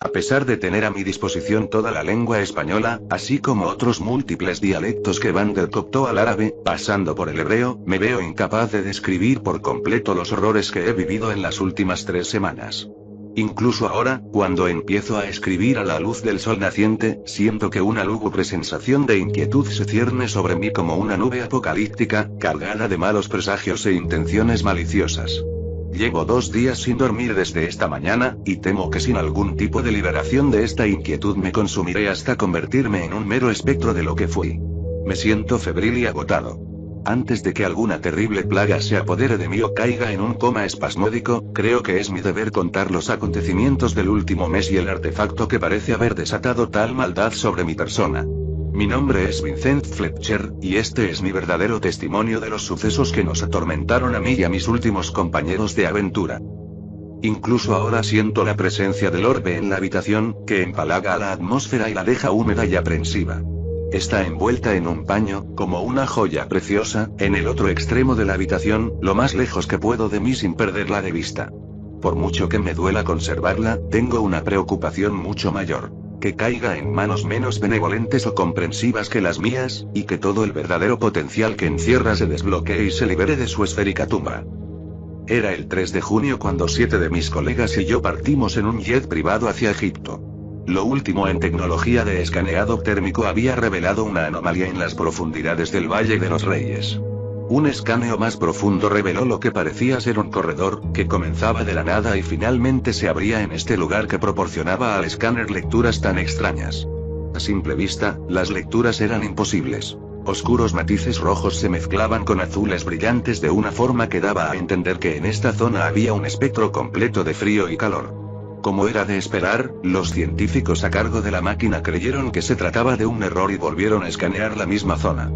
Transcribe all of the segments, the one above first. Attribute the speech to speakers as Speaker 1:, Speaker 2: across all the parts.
Speaker 1: A pesar de tener a mi disposición toda la lengua española, así como otros múltiples dialectos que van del copto al árabe, pasando por el hebreo, me veo incapaz de describir por completo los horrores que he vivido en las últimas 3 semanas. Incluso ahora, cuando empiezo a escribir a la luz del sol naciente, siento que una lúgubre sensación de inquietud se cierne sobre mí como una nube apocalíptica, cargada de malos presagios e intenciones maliciosas. Llevo 2 días sin dormir desde esta mañana, y temo que sin algún tipo de liberación de esta inquietud me consumiré hasta convertirme en un mero espectro de lo que fui. Me siento febril y agotado. Antes de que alguna terrible plaga se apodere de mí o caiga en un coma espasmódico, creo que es mi deber contar los acontecimientos del último mes y el artefacto que parece haber desatado tal maldad sobre mi persona. Mi nombre es Vincent Fletcher, y este es mi verdadero testimonio de los sucesos que nos atormentaron a mí y a mis últimos compañeros de aventura. Incluso ahora siento la presencia del orbe en la habitación, que empalaga a la atmósfera y la deja húmeda y aprensiva. Está envuelta en un paño, como una joya preciosa, en el otro extremo de la habitación, lo más lejos que puedo de mí sin perderla de vista. Por mucho que me duela conservarla, tengo una preocupación mucho mayor. Que caiga en manos menos benevolentes o comprensivas que las mías, y que todo el verdadero potencial que encierra se desbloquee y se libere de su esférica tumba. Era el 3 de junio cuando 7 de mis colegas y yo partimos en un jet privado hacia Egipto. Lo último en tecnología de escaneado térmico había revelado una anomalía en las profundidades del Valle de los Reyes. Un escaneo más profundo reveló lo que parecía ser un corredor, que comenzaba de la nada y finalmente se abría en este lugar que proporcionaba al escáner lecturas tan extrañas. A simple vista, las lecturas eran imposibles. Oscuros matices rojos se mezclaban con azules brillantes de una forma que daba a entender que en esta zona había un espectro completo de frío y calor. Como era de esperar, los científicos a cargo de la máquina creyeron que se trataba de un error y volvieron a escanear la misma zona.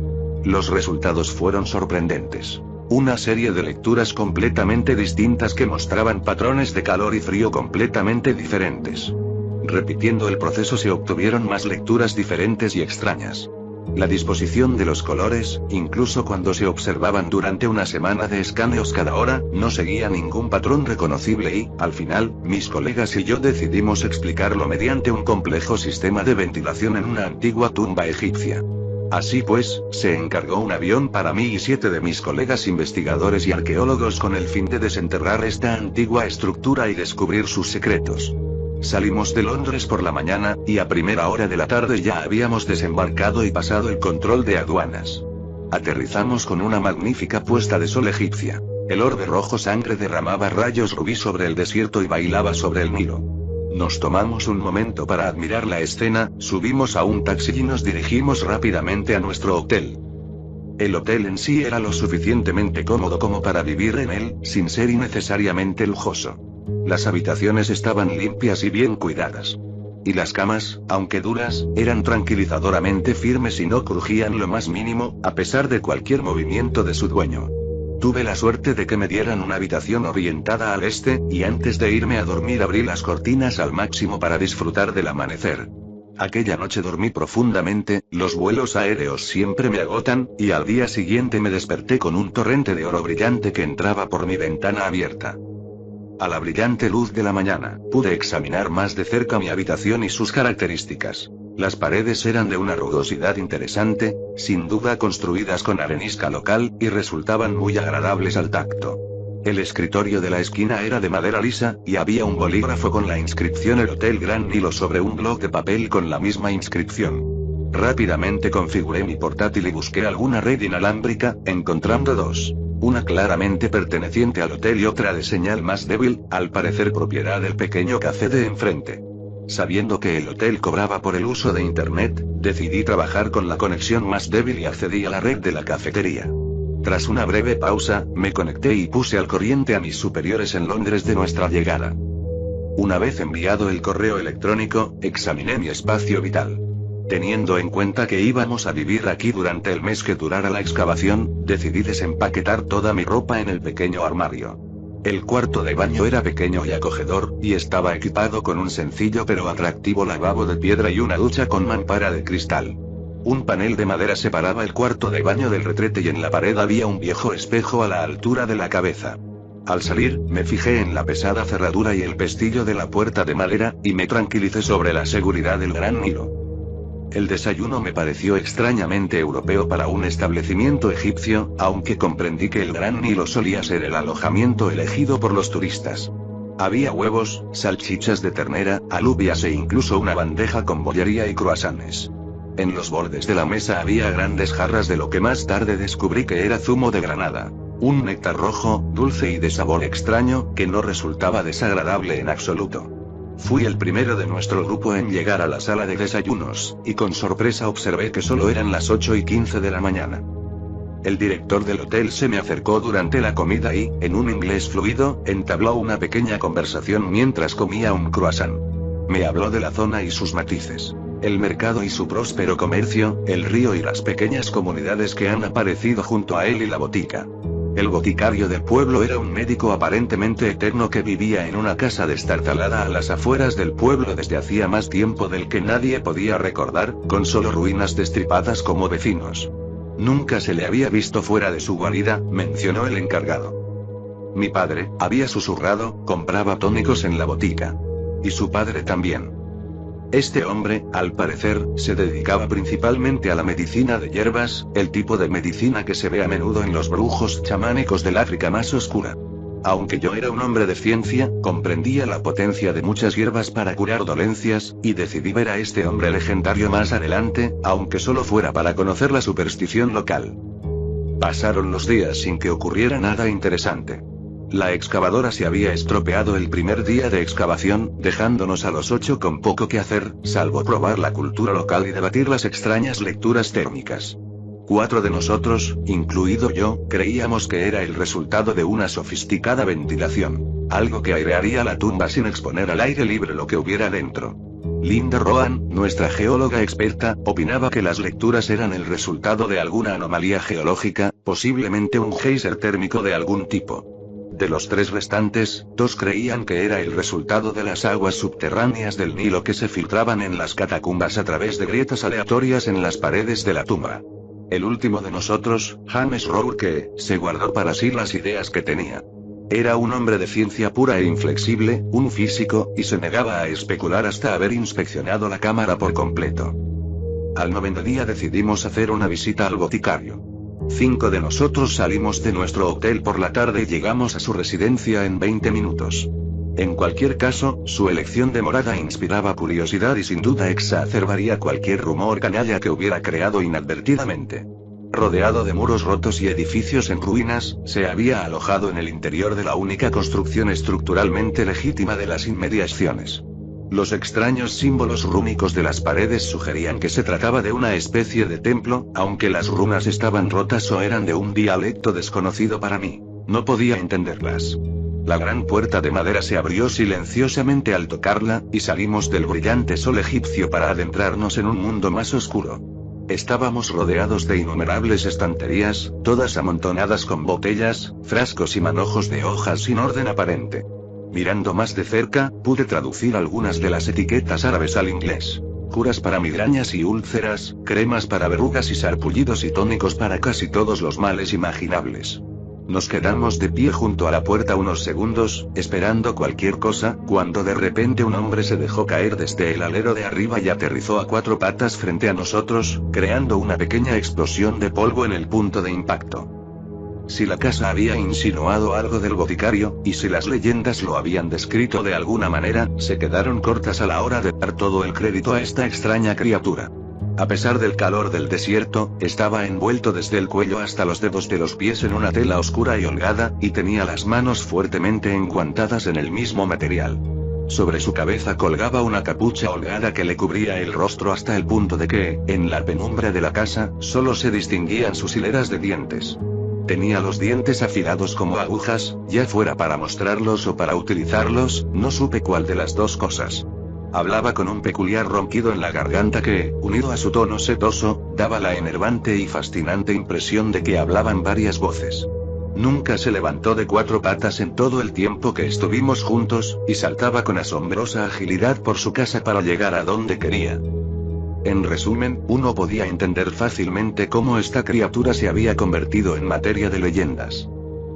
Speaker 1: Los resultados fueron sorprendentes. Una serie de lecturas completamente distintas que mostraban patrones de calor y frío completamente diferentes. Repitiendo el proceso se obtuvieron más lecturas diferentes y extrañas. La disposición de los colores, incluso cuando se observaban durante una semana de escaneos cada hora, no seguía ningún patrón reconocible y, al final, mis colegas y yo decidimos explicarlo mediante un complejo sistema de ventilación en una antigua tumba egipcia. Así pues, se encargó un avión para mí y 7 de mis colegas investigadores y arqueólogos con el fin de desenterrar esta antigua estructura y descubrir sus secretos. Salimos de Londres por la mañana, y a primera hora de la tarde ya habíamos desembarcado y pasado el control de aduanas. Aterrizamos con una magnífica puesta de sol egipcia. El orbe rojo sangre derramaba rayos rubí sobre el desierto y bailaba sobre el Nilo. Nos tomamos un momento para admirar la escena, subimos a un taxi y nos dirigimos rápidamente a nuestro hotel. El hotel en sí era lo suficientemente cómodo como para vivir en él, sin ser innecesariamente lujoso. Las habitaciones estaban limpias y bien cuidadas. Y las camas, aunque duras, eran tranquilizadoramente firmes y no crujían lo más mínimo, a pesar de cualquier movimiento de su dueño. Tuve la suerte de que me dieran una habitación orientada al este, y antes de irme a dormir abrí las cortinas al máximo para disfrutar del amanecer. Aquella noche dormí profundamente, los vuelos aéreos siempre me agotan, y al día siguiente me desperté con un torrente de oro brillante que entraba por mi ventana abierta. A la brillante luz de la mañana, pude examinar más de cerca mi habitación y sus características. Las paredes eran de una rugosidad interesante, sin duda construidas con arenisca local, y resultaban muy agradables al tacto. El escritorio de la esquina era de madera lisa, y había un bolígrafo con la inscripción El Hotel Gran Nilo sobre un bloc de papel con la misma inscripción. Rápidamente configuré mi portátil y busqué alguna red inalámbrica, encontrando 2. Una claramente perteneciente al hotel y otra de señal más débil, al parecer propiedad del pequeño café de enfrente. Sabiendo que el hotel cobraba por el uso de Internet, decidí trabajar con la conexión más débil y accedí a la red de la cafetería. Tras una breve pausa, me conecté y puse al corriente a mis superiores en Londres de nuestra llegada. Una vez enviado el correo electrónico, examiné mi espacio vital. Teniendo en cuenta que íbamos a vivir aquí durante el mes que durara la excavación, decidí desempaquetar toda mi ropa en el pequeño armario. El cuarto de baño era pequeño y acogedor, y estaba equipado con un sencillo pero atractivo lavabo de piedra y una ducha con mampara de cristal. Un panel de madera separaba el cuarto de baño del retrete y en la pared había un viejo espejo a la altura de la cabeza. Al salir, me fijé en la pesada cerradura y el pestillo de la puerta de madera, y me tranquilicé sobre la seguridad del Gran Nilo. El desayuno me pareció extrañamente europeo para un establecimiento egipcio, aunque comprendí que el Gran Nilo solía ser el alojamiento elegido por los turistas. Había huevos, salchichas de ternera, alubias e incluso una bandeja con bollería y croissants. En los bordes de la mesa había grandes jarras de lo que más tarde descubrí que era zumo de granada. Un néctar rojo, dulce y de sabor extraño, que no resultaba desagradable en absoluto. Fui el primero de nuestro grupo en llegar a la sala de desayunos, y con sorpresa observé que solo eran las 8:15 de la mañana. El director del hotel se me acercó durante la comida y, en un inglés fluido, entabló una pequeña conversación mientras comía un croissant. Me habló de la zona y sus matices, el mercado y su próspero comercio, el río y las pequeñas comunidades que han aparecido junto a él y la botica. El boticario del pueblo era un médico aparentemente eterno que vivía en una casa destartalada a las afueras del pueblo desde hacía más tiempo del que nadie podía recordar, con solo ruinas destripadas como vecinos. Nunca se le había visto fuera de su guarida, mencionó el encargado. Mi padre, había susurrado, compraba tónicos en la botica. Y su padre también. Este hombre, al parecer, se dedicaba principalmente a la medicina de hierbas, el tipo de medicina que se ve a menudo en los brujos chamánicos del África más oscura. Aunque yo era un hombre de ciencia, comprendía la potencia de muchas hierbas para curar dolencias, y decidí ver a este hombre legendario más adelante, aunque solo fuera para conocer la superstición local. Pasaron los días sin que ocurriera nada interesante. La excavadora se había estropeado el primer día de excavación, dejándonos a los 8 con poco que hacer, salvo probar la cultura local y debatir las extrañas lecturas térmicas. 4 de nosotros, incluido yo, creíamos que era el resultado de una sofisticada ventilación. Algo que airearía la tumba sin exponer al aire libre lo que hubiera dentro. Linda Rowan, nuestra geóloga experta, opinaba que las lecturas eran el resultado de alguna anomalía geológica, posiblemente un geyser térmico de algún tipo. De los 3 restantes, 2 creían que era el resultado de las aguas subterráneas del Nilo que se filtraban en las catacumbas a través de grietas aleatorias en las paredes de la tumba. El último de nosotros, James Rourke, se guardó para sí las ideas que tenía. Era un hombre de ciencia pura e inflexible, un físico, y se negaba a especular hasta haber inspeccionado la cámara por completo. Al 9º día decidimos hacer una visita al boticario. 5 de nosotros salimos de nuestro hotel por la tarde y llegamos a su residencia en 20 minutos. En cualquier caso, su elección de morada inspiraba curiosidad y sin duda exacerbaría cualquier rumor canalla que hubiera creado inadvertidamente. Rodeado de muros rotos y edificios en ruinas, se había alojado en el interior de la única construcción estructuralmente legítima de las inmediaciones. Los extraños símbolos rúnicos de las paredes sugerían que se trataba de una especie de templo, aunque las runas estaban rotas o eran de un dialecto desconocido para mí. No podía entenderlas. La gran puerta de madera se abrió silenciosamente al tocarla, y salimos del brillante sol egipcio para adentrarnos en un mundo más oscuro. Estábamos rodeados de innumerables estanterías, todas amontonadas con botellas, frascos y manojos de hojas sin orden aparente. Mirando más de cerca, pude traducir algunas de las etiquetas árabes al inglés. Curas para migrañas y úlceras, cremas para verrugas y sarpullidos y tónicos para casi todos los males imaginables. Nos quedamos de pie junto a la puerta unos segundos, esperando cualquier cosa, cuando de repente un hombre se dejó caer desde el alero de arriba y aterrizó a 4 patas frente a nosotros, creando una pequeña explosión de polvo en el punto de impacto. Si la casa había insinuado algo del boticario, y si las leyendas lo habían descrito de alguna manera, se quedaron cortas a la hora de dar todo el crédito a esta extraña criatura. A pesar del calor del desierto, estaba envuelto desde el cuello hasta los dedos de los pies en una tela oscura y holgada, y tenía las manos fuertemente enguantadas en el mismo material. Sobre su cabeza colgaba una capucha holgada que le cubría el rostro hasta el punto de que, en la penumbra de la casa, solo se distinguían sus hileras de dientes. Tenía los dientes afilados como agujas, ya fuera para mostrarlos o para utilizarlos, no supe cuál de las dos cosas. Hablaba con un peculiar ronquido en la garganta que, unido a su tono setoso, daba la enervante y fascinante impresión de que hablaban varias voces. Nunca se levantó de 4 patas en todo el tiempo que estuvimos juntos, y saltaba con asombrosa agilidad por su casa para llegar a donde quería. En resumen, uno podía entender fácilmente cómo esta criatura se había convertido en materia de leyendas.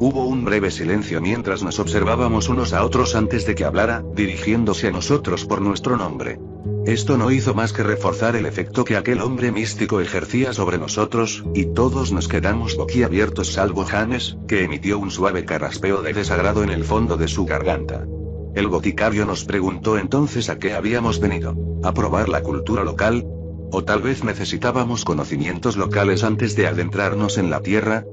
Speaker 1: Hubo un breve silencio mientras nos observábamos unos a otros antes de que hablara, dirigiéndose a nosotros por nuestro nombre. Esto no hizo más que reforzar el efecto que aquel hombre místico ejercía sobre nosotros, y todos nos quedamos boquiabiertos salvo James, que emitió un suave carraspeo de desagrado en el fondo de su garganta. El boticario nos preguntó entonces a qué habíamos venido. ¿A probar la cultura local? ¿O tal vez necesitábamos conocimientos locales antes de adentrarnos en la tierra?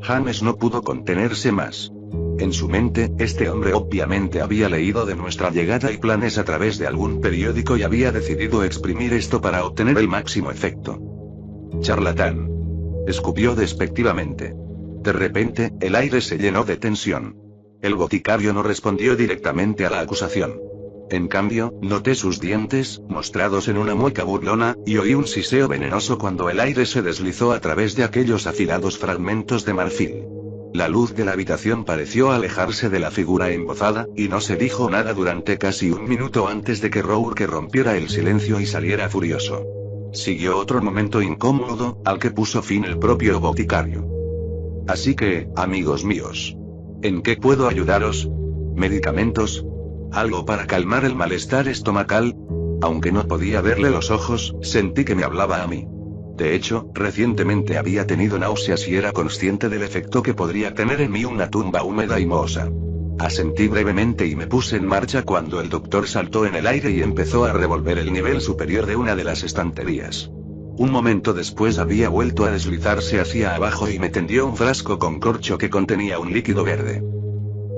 Speaker 1: James no pudo contenerse más. En su mente, este hombre obviamente había leído de nuestra llegada y planes a través de algún periódico y había decidido exprimir esto para obtener el máximo efecto. Charlatán. Escupió despectivamente. De repente, el aire se llenó de tensión. El boticario no respondió directamente a la acusación. En cambio, noté sus dientes, mostrados en una mueca burlona, y oí un siseo venenoso cuando el aire se deslizó a través de aquellos afilados fragmentos de marfil. La luz de la habitación pareció alejarse de la figura embozada, y no se dijo nada durante casi un minuto antes de que Rourke rompiera el silencio y saliera furioso. Siguió otro momento incómodo, al que puso fin el propio boticario. Así que, amigos míos. ¿En qué puedo ayudaros? ¿Medicamentos? ¿Algo para calmar el malestar estomacal? Aunque no podía verle los ojos, sentí que me hablaba a mí. De hecho, recientemente había tenido náuseas y era consciente del efecto que podría tener en mí una tumba húmeda y mohosa. Asentí brevemente y me puse en marcha cuando el doctor saltó en el aire y empezó a revolver el nivel superior de una de las estanterías. Un momento después había vuelto a deslizarse hacia abajo y me tendió un frasco con corcho que contenía un líquido verde.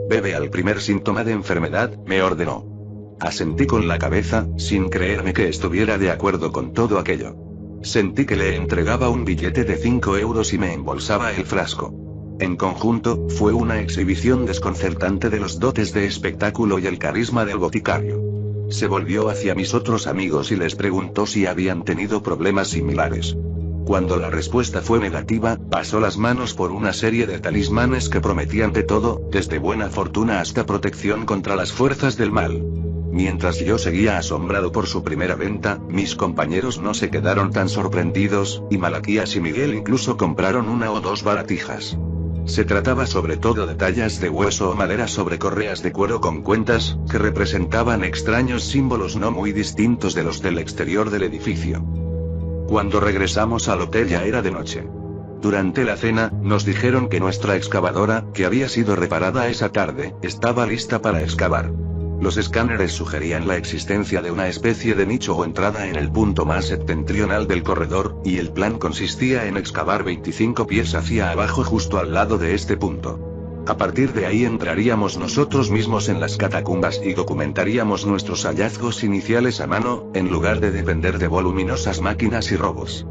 Speaker 1: Bebe al primer síntoma de enfermedad, me ordenó. Asentí con la cabeza, sin creerme que estuviera de acuerdo con todo aquello. Sentí que le entregaba un billete de 5 euros y me embolsaba el frasco. En conjunto, fue una exhibición desconcertante de los dotes de espectáculo y el carisma del boticario. Se volvió hacia mis otros amigos y les preguntó si habían tenido problemas similares. Cuando la respuesta fue negativa, pasó las manos por una serie de talismanes que prometían de todo, desde buena fortuna hasta protección contra las fuerzas del mal. Mientras yo seguía asombrado por su primera venta, mis compañeros no se quedaron tan sorprendidos, y Malaquías y Miguel incluso compraron una o dos baratijas. Se trataba sobre todo de tallas de hueso o madera sobre correas de cuero con cuentas, que representaban extraños símbolos no muy distintos de los del exterior del edificio. Cuando regresamos al hotel ya era de noche. Durante la cena, nos dijeron que nuestra excavadora, que había sido reparada esa tarde, estaba lista para excavar. Los escáneres sugerían la existencia de una especie de nicho o entrada en el punto más septentrional del corredor, y el plan consistía en excavar 25 pies hacia abajo justo al lado de este punto. A partir de ahí entraríamos nosotros mismos en las catacumbas y documentaríamos nuestros hallazgos iniciales a mano, en lugar de depender de voluminosas máquinas y robos.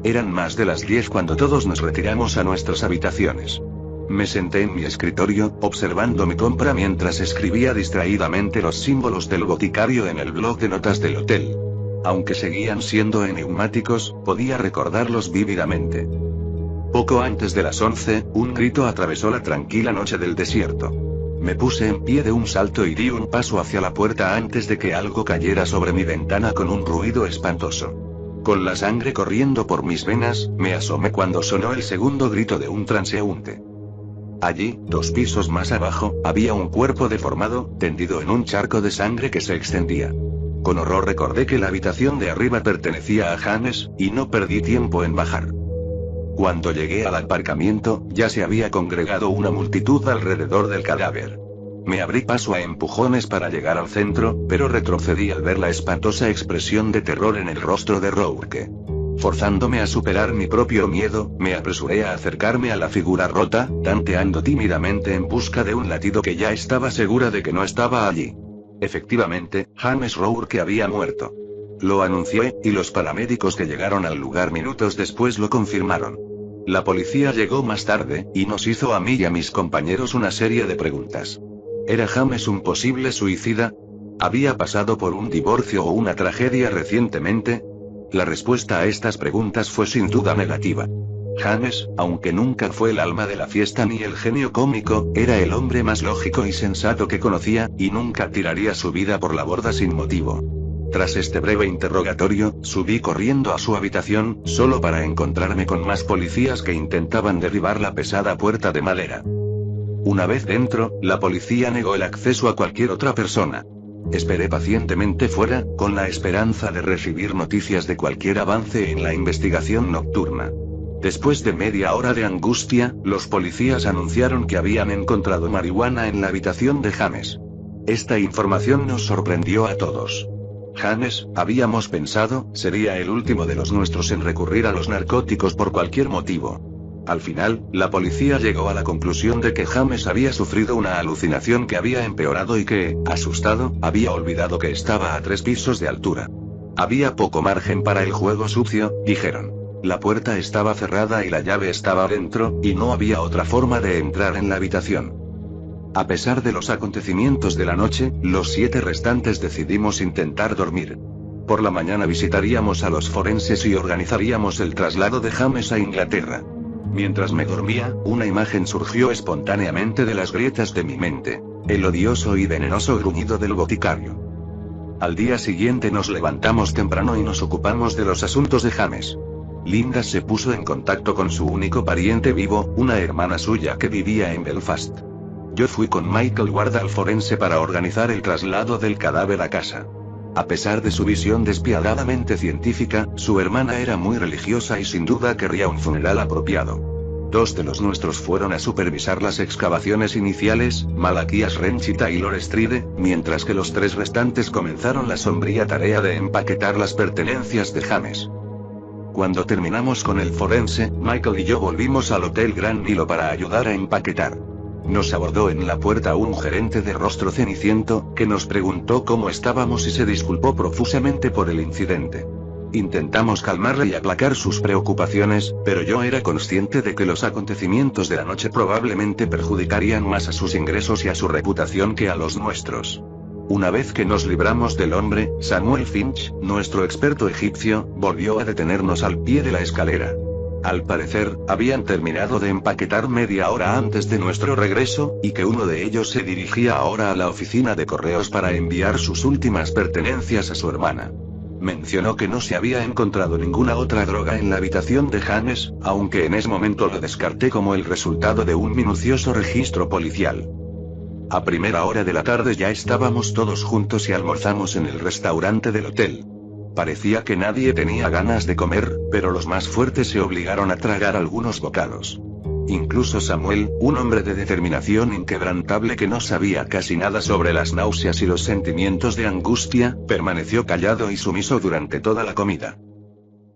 Speaker 1: Eran más de las 10 cuando todos nos retiramos a nuestras habitaciones. Me senté en mi escritorio, observando mi compra mientras escribía distraídamente los símbolos del boticario en el blog de notas del hotel. Aunque seguían siendo enigmáticos, podía recordarlos vívidamente. Poco antes de las 11, un grito atravesó la tranquila noche del desierto. Me puse en pie de un salto y di un paso hacia la puerta antes de que algo cayera sobre mi ventana con un ruido espantoso. Con la sangre corriendo por mis venas, me asomé cuando sonó el segundo grito de un transeúnte. Allí, 2 pisos más abajo, había un cuerpo deformado, tendido en un charco de sangre que se extendía. Con horror recordé que la habitación de arriba pertenecía a James, y no perdí tiempo en bajar. Cuando llegué al aparcamiento, ya se había congregado una multitud alrededor del cadáver. Me abrí paso a empujones para llegar al centro, pero retrocedí al ver la espantosa expresión de terror en el rostro de Rourke. Forzándome a superar mi propio miedo, me apresuré a acercarme a la figura rota, tanteando tímidamente en busca de un latido que ya estaba segura de que no estaba allí. Efectivamente, James Rourke había muerto. Lo anuncié, y los paramédicos que llegaron al lugar minutos después lo confirmaron. La policía llegó más tarde, y nos hizo a mí y a mis compañeros una serie de preguntas. ¿Era James un posible suicida? ¿Había pasado por un divorcio o una tragedia recientemente? La respuesta a estas preguntas fue sin duda negativa. James, aunque nunca fue el alma de la fiesta ni el genio cómico, era el hombre más lógico y sensato que conocía, y nunca tiraría su vida por la borda sin motivo. Tras este breve interrogatorio, subí corriendo a su habitación, solo para encontrarme con más policías que intentaban derribar la pesada puerta de madera. Una vez dentro, la policía negó el acceso a cualquier otra persona. Esperé pacientemente fuera, con la esperanza de recibir noticias de cualquier avance en la investigación nocturna. Después de media hora de angustia, los policías anunciaron que habían encontrado marihuana en la habitación de James. Esta información nos sorprendió a todos. James, habíamos pensado, sería el último de los nuestros en recurrir a los narcóticos por cualquier motivo. Al final, la policía llegó a la conclusión de que James había sufrido una alucinación que había empeorado y que, asustado, había olvidado que estaba a 3 pisos de altura. Había poco margen para el juego sucio, dijeron. La puerta estaba cerrada y la llave estaba dentro, y no había otra forma de entrar en la habitación. A pesar de los acontecimientos de la noche, los 7 restantes decidimos intentar dormir. Por la mañana visitaríamos a los forenses y organizaríamos el traslado de James a Inglaterra. Mientras me dormía, una imagen surgió espontáneamente de las grietas de mi mente: el odioso y venenoso gruñido del boticario. Al día siguiente nos levantamos temprano y nos ocupamos de los asuntos de James. Linda se puso en contacto con su único pariente vivo, una hermana suya que vivía en Belfast. Yo fui con Michael Ward al forense para organizar el traslado del cadáver a casa. A pesar de su visión despiadadamente científica, su hermana era muy religiosa y sin duda querría un funeral apropiado. 2 de los nuestros fueron a supervisar las excavaciones iniciales, Malaquías Wrench y Taylor Stride, mientras que los 3 restantes comenzaron la sombría tarea de empaquetar las pertenencias de James. Cuando terminamos con el forense, Michael y yo volvimos al Hotel Gran Nilo para ayudar a empaquetar. Nos abordó en la puerta un gerente de rostro ceniciento, que nos preguntó cómo estábamos y se disculpó profusamente por el incidente. Intentamos calmarle y aplacar sus preocupaciones, pero yo era consciente de que los acontecimientos de la noche probablemente perjudicarían más a sus ingresos y a su reputación que a los nuestros. Una vez que nos libramos del hombre, Samuel Finch, nuestro experto egipcio, volvió a detenernos al pie de la escalera. Al parecer, habían terminado de empaquetar media hora antes de nuestro regreso, y que uno de ellos se dirigía ahora a la oficina de correos para enviar sus últimas pertenencias a su hermana. Mencionó que no se había encontrado ninguna otra droga en la habitación de James, aunque en ese momento lo descarté como el resultado de un minucioso registro policial. A primera hora de la tarde ya estábamos todos juntos y almorzamos en el restaurante del hotel. Parecía que nadie tenía ganas de comer, pero los más fuertes se obligaron a tragar algunos bocados. Incluso Samuel, un hombre de determinación inquebrantable que no sabía casi nada sobre las náuseas y los sentimientos de angustia, permaneció callado y sumiso durante toda la comida.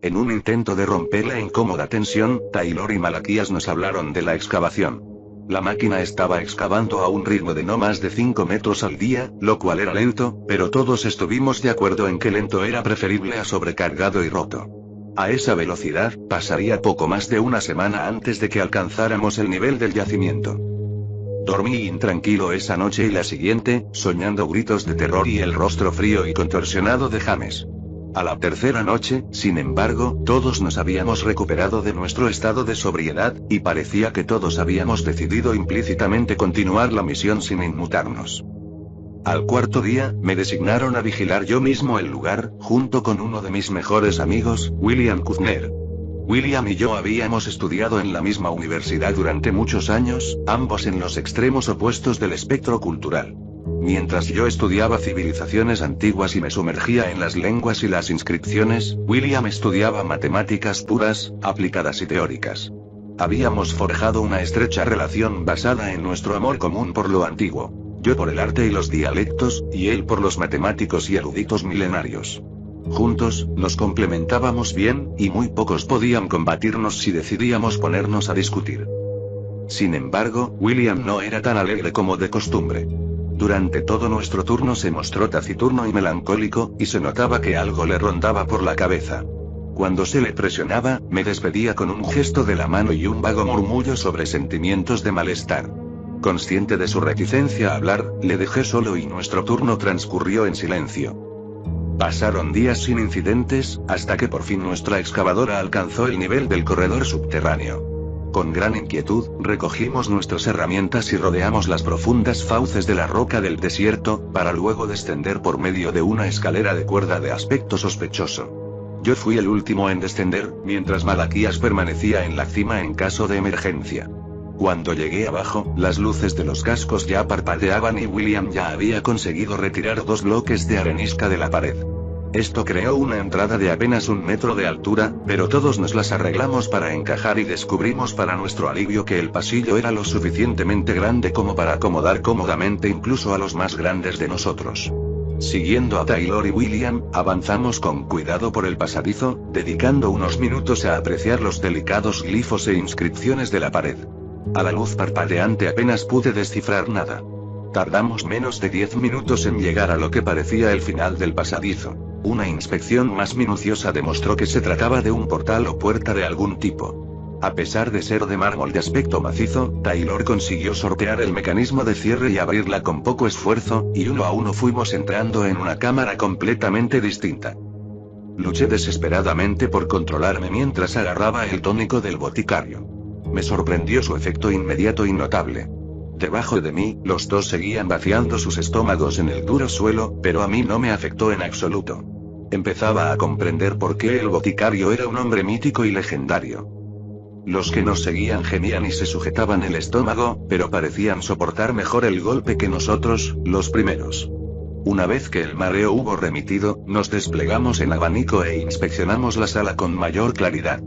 Speaker 1: En un intento de romper la incómoda tensión, Taylor y Malaquías nos hablaron de la excavación. La máquina estaba excavando a un ritmo de no más de 5 metros al día, lo cual era lento, pero todos estuvimos de acuerdo en que lento era preferible a sobrecargado y roto. A esa velocidad, pasaría poco más de una semana antes de que alcanzáramos el nivel del yacimiento. Dormí intranquilo esa noche y la siguiente, soñando gritos de terror y el rostro frío y contorsionado de James. A la tercera noche, sin embargo, todos nos habíamos recuperado de nuestro estado de sobriedad, y parecía que todos habíamos decidido implícitamente continuar la misión sin inmutarnos. Al cuarto día, me designaron a vigilar yo mismo el lugar, junto con uno de mis mejores amigos, William Kushner. William y yo habíamos estudiado en la misma universidad durante muchos años, ambos en los extremos opuestos del espectro cultural. Mientras yo estudiaba civilizaciones antiguas y me sumergía en las lenguas y las inscripciones, William estudiaba matemáticas puras, aplicadas y teóricas. Habíamos forjado una estrecha relación basada en nuestro amor común por lo antiguo. Yo por el arte y los dialectos, y él por los matemáticos y eruditos milenarios. Juntos, nos complementábamos bien, y muy pocos podían combatirnos si decidíamos ponernos a discutir. Sin embargo, William no era tan alegre como de costumbre. Durante todo nuestro turno se mostró taciturno y melancólico, y se notaba que algo le rondaba por la cabeza. Cuando se le presionaba, me despedía con un gesto de la mano y un vago murmullo sobre sentimientos de malestar. Consciente de su reticencia a hablar, le dejé solo y nuestro turno transcurrió en silencio. Pasaron días sin incidentes, hasta que por fin nuestra excavadora alcanzó el nivel del corredor subterráneo. Con gran inquietud, recogimos nuestras herramientas y rodeamos las profundas fauces de la roca del desierto, para luego descender por medio de una escalera de cuerda de aspecto sospechoso. Yo fui el último en descender, mientras Malaquías permanecía en la cima en caso de emergencia. Cuando llegué abajo, las luces de los cascos ya parpadeaban y William ya había conseguido retirar 2 bloques de arenisca de la pared. Esto creó una entrada de apenas 1 metro de altura, pero todos nos las arreglamos para encajar y descubrimos para nuestro alivio que el pasillo era lo suficientemente grande como para acomodar cómodamente incluso a los más grandes de nosotros. Siguiendo a Taylor y William, avanzamos con cuidado por el pasadizo, dedicando unos minutos a apreciar los delicados glifos e inscripciones de la pared. A la luz parpadeante apenas pude descifrar nada. Tardamos menos de 10 minutos en llegar a lo que parecía el final del pasadizo. Una inspección más minuciosa demostró que se trataba de un portal o puerta de algún tipo. A pesar de ser de mármol de aspecto macizo, Taylor consiguió sortear el mecanismo de cierre y abrirla con poco esfuerzo, y uno a uno fuimos entrando en una cámara completamente distinta. Luché desesperadamente por controlarme mientras agarraba el tónico del boticario. Me sorprendió su efecto inmediato y notable. Debajo de mí, los dos seguían vaciando sus estómagos en el duro suelo, pero a mí no me afectó en absoluto. Empezaba a comprender por qué el boticario era un hombre mítico y legendario. Los que nos seguían gemían y se sujetaban el estómago, pero parecían soportar mejor el golpe que nosotros, los primeros. Una vez que el mareo hubo remitido, nos desplegamos en abanico e inspeccionamos la sala con mayor claridad.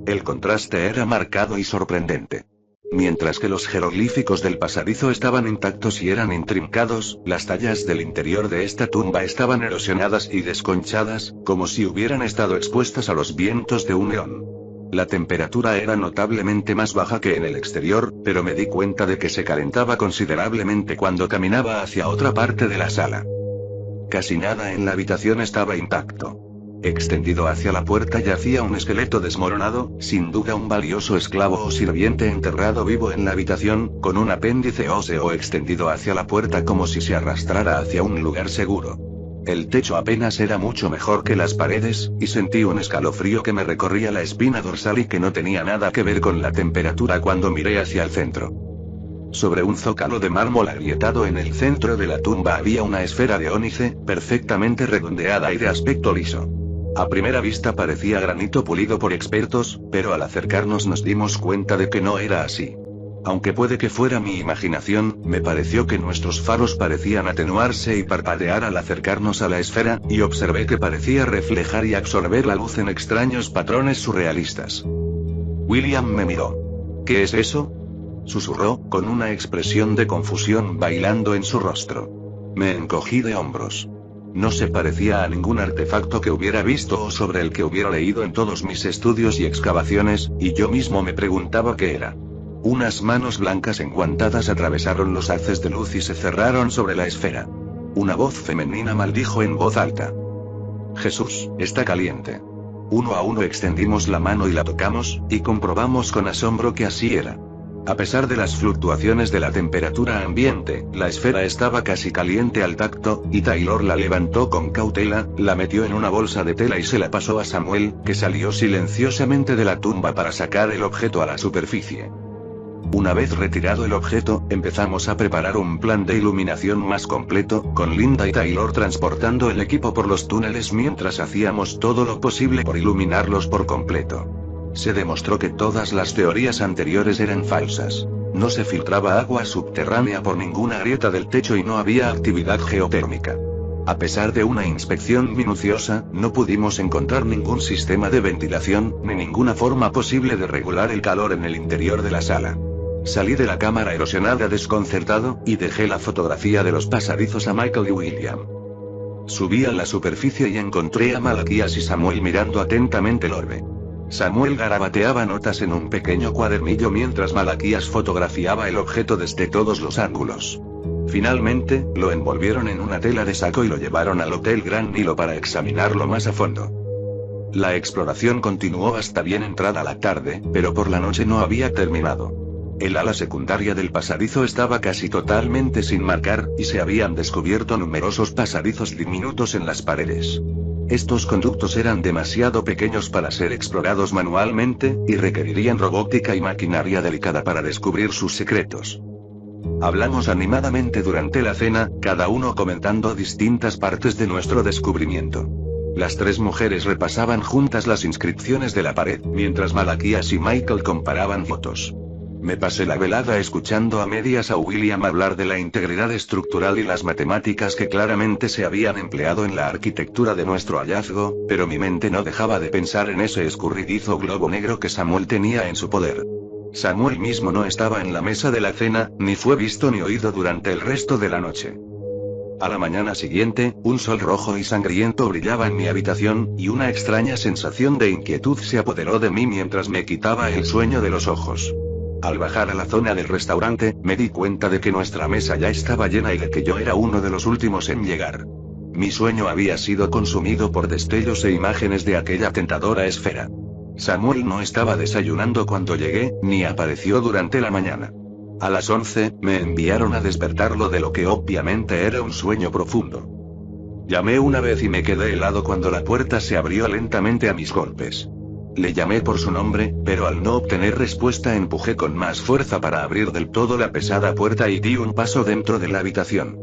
Speaker 1: El contraste era marcado y sorprendente. Mientras que los jeroglíficos del pasadizo estaban intactos y eran intrincados, las tallas del interior de esta tumba estaban erosionadas y desconchadas, como si hubieran estado expuestas a los vientos de un eón. La temperatura era notablemente más baja que en el exterior, pero me di cuenta de que se calentaba considerablemente cuando caminaba hacia otra parte de la sala. Casi nada en la habitación estaba intacto. Extendido hacia la puerta yacía un esqueleto desmoronado, sin duda un valioso esclavo o sirviente enterrado vivo en la habitación, con un apéndice óseo extendido hacia la puerta como si se arrastrara hacia un lugar seguro. El techo apenas era mucho mejor que las paredes, y sentí un escalofrío que me recorría la espina dorsal y que no tenía nada que ver con la temperatura cuando miré hacia el centro. Sobre un zócalo de mármol agrietado en el centro de la tumba había una esfera de ónice, perfectamente redondeada y de aspecto liso. A primera vista parecía granito pulido por expertos, pero al acercarnos nos dimos cuenta de que no era así. Aunque puede que fuera mi imaginación, me pareció que nuestros faros parecían atenuarse y parpadear al acercarnos a la esfera, y observé que parecía reflejar y absorber la luz en extraños patrones surrealistas. William me miró. ¿Qué es eso?, susurró, con una expresión de confusión bailando en su rostro. Me encogí de hombros. No se parecía a ningún artefacto que hubiera visto o sobre el que hubiera leído en todos mis estudios y excavaciones, y yo mismo me preguntaba qué era. Unas manos blancas enguantadas atravesaron los haces de luz y se cerraron sobre la esfera. Una voz femenina maldijo en voz alta. Jesús, está caliente. Uno a uno extendimos la mano y la tocamos, y comprobamos con asombro que así era. A pesar de las fluctuaciones de la temperatura ambiente, la esfera estaba casi caliente al tacto, y Taylor la levantó con cautela, la metió en una bolsa de tela y se la pasó a Samuel, que salió silenciosamente de la tumba para sacar el objeto a la superficie. Una vez retirado el objeto, empezamos a preparar un plan de iluminación más completo, con Linda y Taylor transportando el equipo por los túneles mientras hacíamos todo lo posible por iluminarlos por completo. Se demostró que todas las teorías anteriores eran falsas. No se filtraba agua subterránea por ninguna grieta del techo y no había actividad geotérmica. A pesar de una inspección minuciosa, no pudimos encontrar ningún sistema de ventilación, ni ninguna forma posible de regular el calor en el interior de la sala. Salí de la cámara erosionada desconcertado, y dejé la fotografía de los pasadizos a Michael y William. Subí a la superficie y encontré a Malaquías y Samuel mirando atentamente el orbe. Samuel garabateaba notas en un pequeño cuadernillo mientras Malaquías fotografiaba el objeto desde todos los ángulos. Finalmente, lo envolvieron en una tela de saco y lo llevaron al Hotel Gran Nilo para examinarlo más a fondo. La exploración continuó hasta bien entrada la tarde, pero por la noche no había terminado. El ala secundaria del pasadizo estaba casi totalmente sin marcar, y se habían descubierto numerosos pasadizos diminutos en las paredes. Estos conductos eran demasiado pequeños para ser explorados manualmente, y requerirían robótica y maquinaria delicada para descubrir sus secretos. Hablamos animadamente durante la cena, cada uno comentando distintas partes de nuestro descubrimiento. Las tres mujeres repasaban juntas las inscripciones de la pared, mientras Malaquías y Michael comparaban fotos. Me pasé la velada escuchando a medias a William hablar de la integridad estructural y las matemáticas que claramente se habían empleado en la arquitectura de nuestro hallazgo, pero mi mente no dejaba de pensar en ese escurridizo globo negro que Samuel tenía en su poder. Samuel mismo no estaba en la mesa de la cena, ni fue visto ni oído durante el resto de la noche. A la mañana siguiente, un sol rojo y sangriento brillaba en mi habitación, y una extraña sensación de inquietud se apoderó de mí mientras me quitaba el sueño de los ojos. Al bajar a la zona del restaurante, me di cuenta de que nuestra mesa ya estaba llena y de que yo era uno de los últimos en llegar. Mi sueño había sido consumido por destellos e imágenes de aquella tentadora esfera. Samuel no estaba desayunando cuando llegué, ni apareció durante la mañana. A las 11, me enviaron a despertarlo de lo que obviamente era un sueño profundo. Llamé una vez y me quedé helado cuando la puerta se abrió lentamente a mis golpes. Le llamé por su nombre, pero al no obtener respuesta empujé con más fuerza para abrir del todo la pesada puerta y di un paso dentro de la habitación.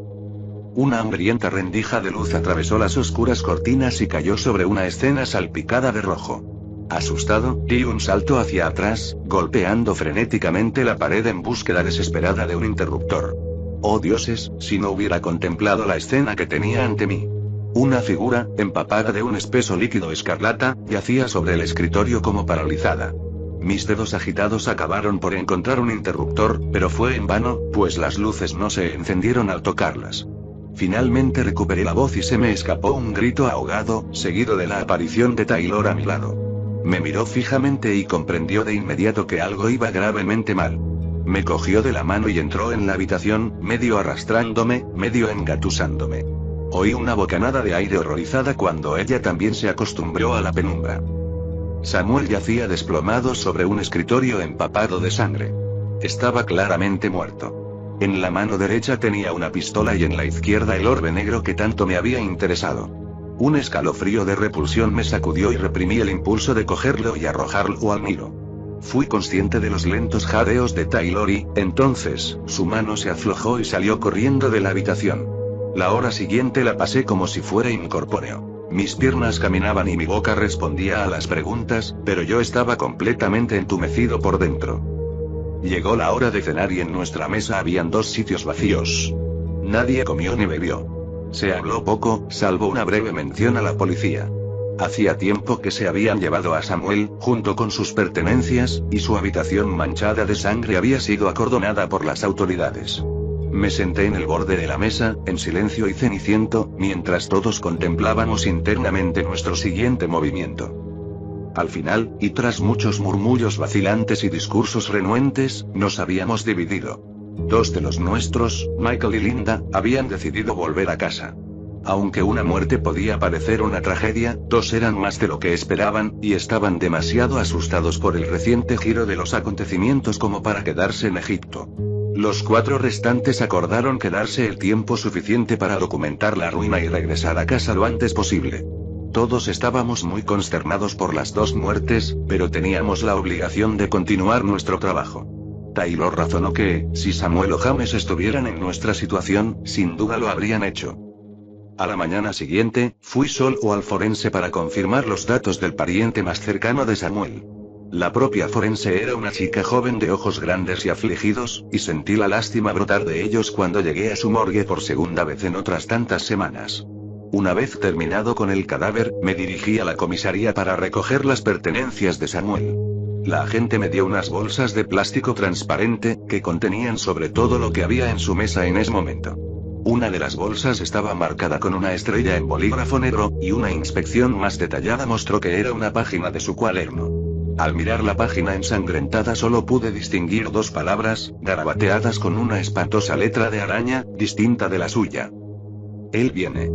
Speaker 1: Una hambrienta rendija de luz atravesó las oscuras cortinas y cayó sobre una escena salpicada de rojo. Asustado, di un salto hacia atrás, golpeando frenéticamente la pared en búsqueda desesperada de un interruptor. Oh dioses, si no hubiera contemplado la escena que tenía ante mí. Una figura, empapada de un espeso líquido escarlata, yacía sobre el escritorio como paralizada. Mis dedos agitados acabaron por encontrar un interruptor, pero fue en vano, pues las luces no se encendieron al tocarlas. Finalmente recuperé la voz y se me escapó un grito ahogado, seguido de la aparición de Taylor a mi lado. Me miró fijamente y comprendió de inmediato que algo iba gravemente mal. Me cogió de la mano y entró en la habitación, medio arrastrándome, medio engatusándome. Oí una bocanada de aire horrorizada cuando ella también se acostumbró a la penumbra. Samuel yacía desplomado sobre un escritorio empapado de sangre. Estaba claramente muerto. En la mano derecha tenía una pistola y en la izquierda el orbe negro que tanto me había interesado. Un escalofrío de repulsión me sacudió y reprimí el impulso de cogerlo y arrojarlo al Nilo. Fui consciente de los lentos jadeos de Taylor y, entonces, su mano se aflojó y salió corriendo de la habitación. La hora siguiente la pasé como si fuera incorpóreo. Mis piernas caminaban y mi boca respondía a las preguntas, pero yo estaba completamente entumecido por dentro. Llegó la hora de cenar y en nuestra mesa habían 2 sitios vacíos. Nadie comió ni bebió. Se habló poco, salvo una breve mención a la policía. Hacía tiempo que se habían llevado a Samuel, junto con sus pertenencias, y su habitación manchada de sangre había sido acordonada por las autoridades. Me senté en el borde de la mesa, en silencio y ceniciento, mientras todos contemplábamos internamente nuestro siguiente movimiento. Al final, y tras muchos murmullos vacilantes y discursos renuentes, nos habíamos dividido. 2 de los nuestros, Michael y Linda, habían decidido volver a casa. Aunque una muerte podía parecer una tragedia, 2 eran más de lo que esperaban, y estaban demasiado asustados por el reciente giro de los acontecimientos como para quedarse en Egipto. Los 4 restantes acordaron quedarse el tiempo suficiente para documentar la ruina y regresar a casa lo antes posible. Todos estábamos muy consternados por las 2 muertes, pero teníamos la obligación de continuar nuestro trabajo. Taylor razonó que, si Samuel o James estuvieran en nuestra situación, sin duda lo habrían hecho. A la mañana siguiente, fui solo al forense para confirmar los datos del pariente más cercano de Samuel. La propia forense era una chica joven de ojos grandes y afligidos, y sentí la lástima brotar de ellos cuando llegué a su morgue por segunda vez en otras tantas semanas. Una vez terminado con el cadáver, me dirigí a la comisaría para recoger las pertenencias de Samuel. La agente me dio unas bolsas de plástico transparente, que contenían sobre todo lo que había en su mesa en ese momento. Una de las bolsas estaba marcada con una estrella en bolígrafo negro, y una inspección más detallada mostró que era una página de su cuaderno. Al mirar la página ensangrentada solo pude distinguir 2 palabras, garabateadas con una espantosa letra de araña, distinta de la suya. Él viene.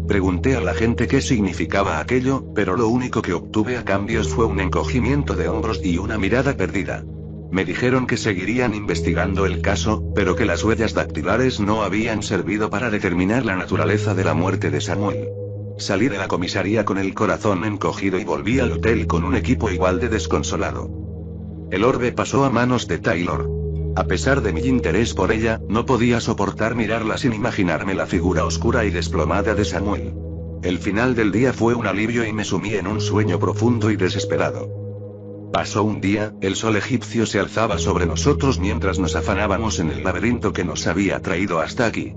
Speaker 1: Pregunté a la gente qué significaba aquello, pero lo único que obtuve a cambio fue un encogimiento de hombros y una mirada perdida. Me dijeron que seguirían investigando el caso, pero que las huellas dactilares no habían servido para determinar la naturaleza de la muerte de Samuel. Salí de la comisaría con el corazón encogido y volví al hotel con un equipo igual de desconsolado. El orbe pasó a manos de Taylor. A pesar de mi interés por ella, no podía soportar mirarla sin imaginarme la figura oscura y desplomada de Samuel. El final del día fue un alivio y me sumí en un sueño profundo y desesperado. Pasó un día, el sol egipcio se alzaba sobre nosotros mientras nos afanábamos en el laberinto que nos había traído hasta aquí.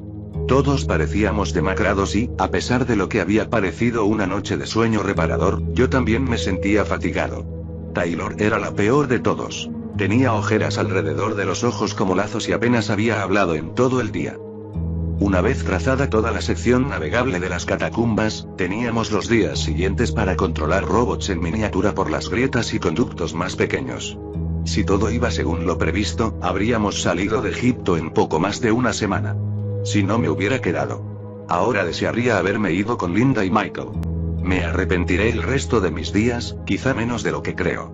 Speaker 1: Todos parecíamos demacrados y, a pesar de lo que había parecido una noche de sueño reparador, yo también me sentía fatigado. Taylor era la peor de todos. Tenía ojeras alrededor de los ojos como lazos y apenas había hablado en todo el día. Una vez trazada toda la sección navegable de las catacumbas, teníamos los días siguientes para controlar robots en miniatura por las grietas y conductos más pequeños. Si todo iba según lo previsto, habríamos salido de Egipto en poco más de una semana. Si no me hubiera quedado. Ahora desearía haberme ido con Linda y Michael. Me arrepentiré el resto de mis días, quizá menos de lo que creo.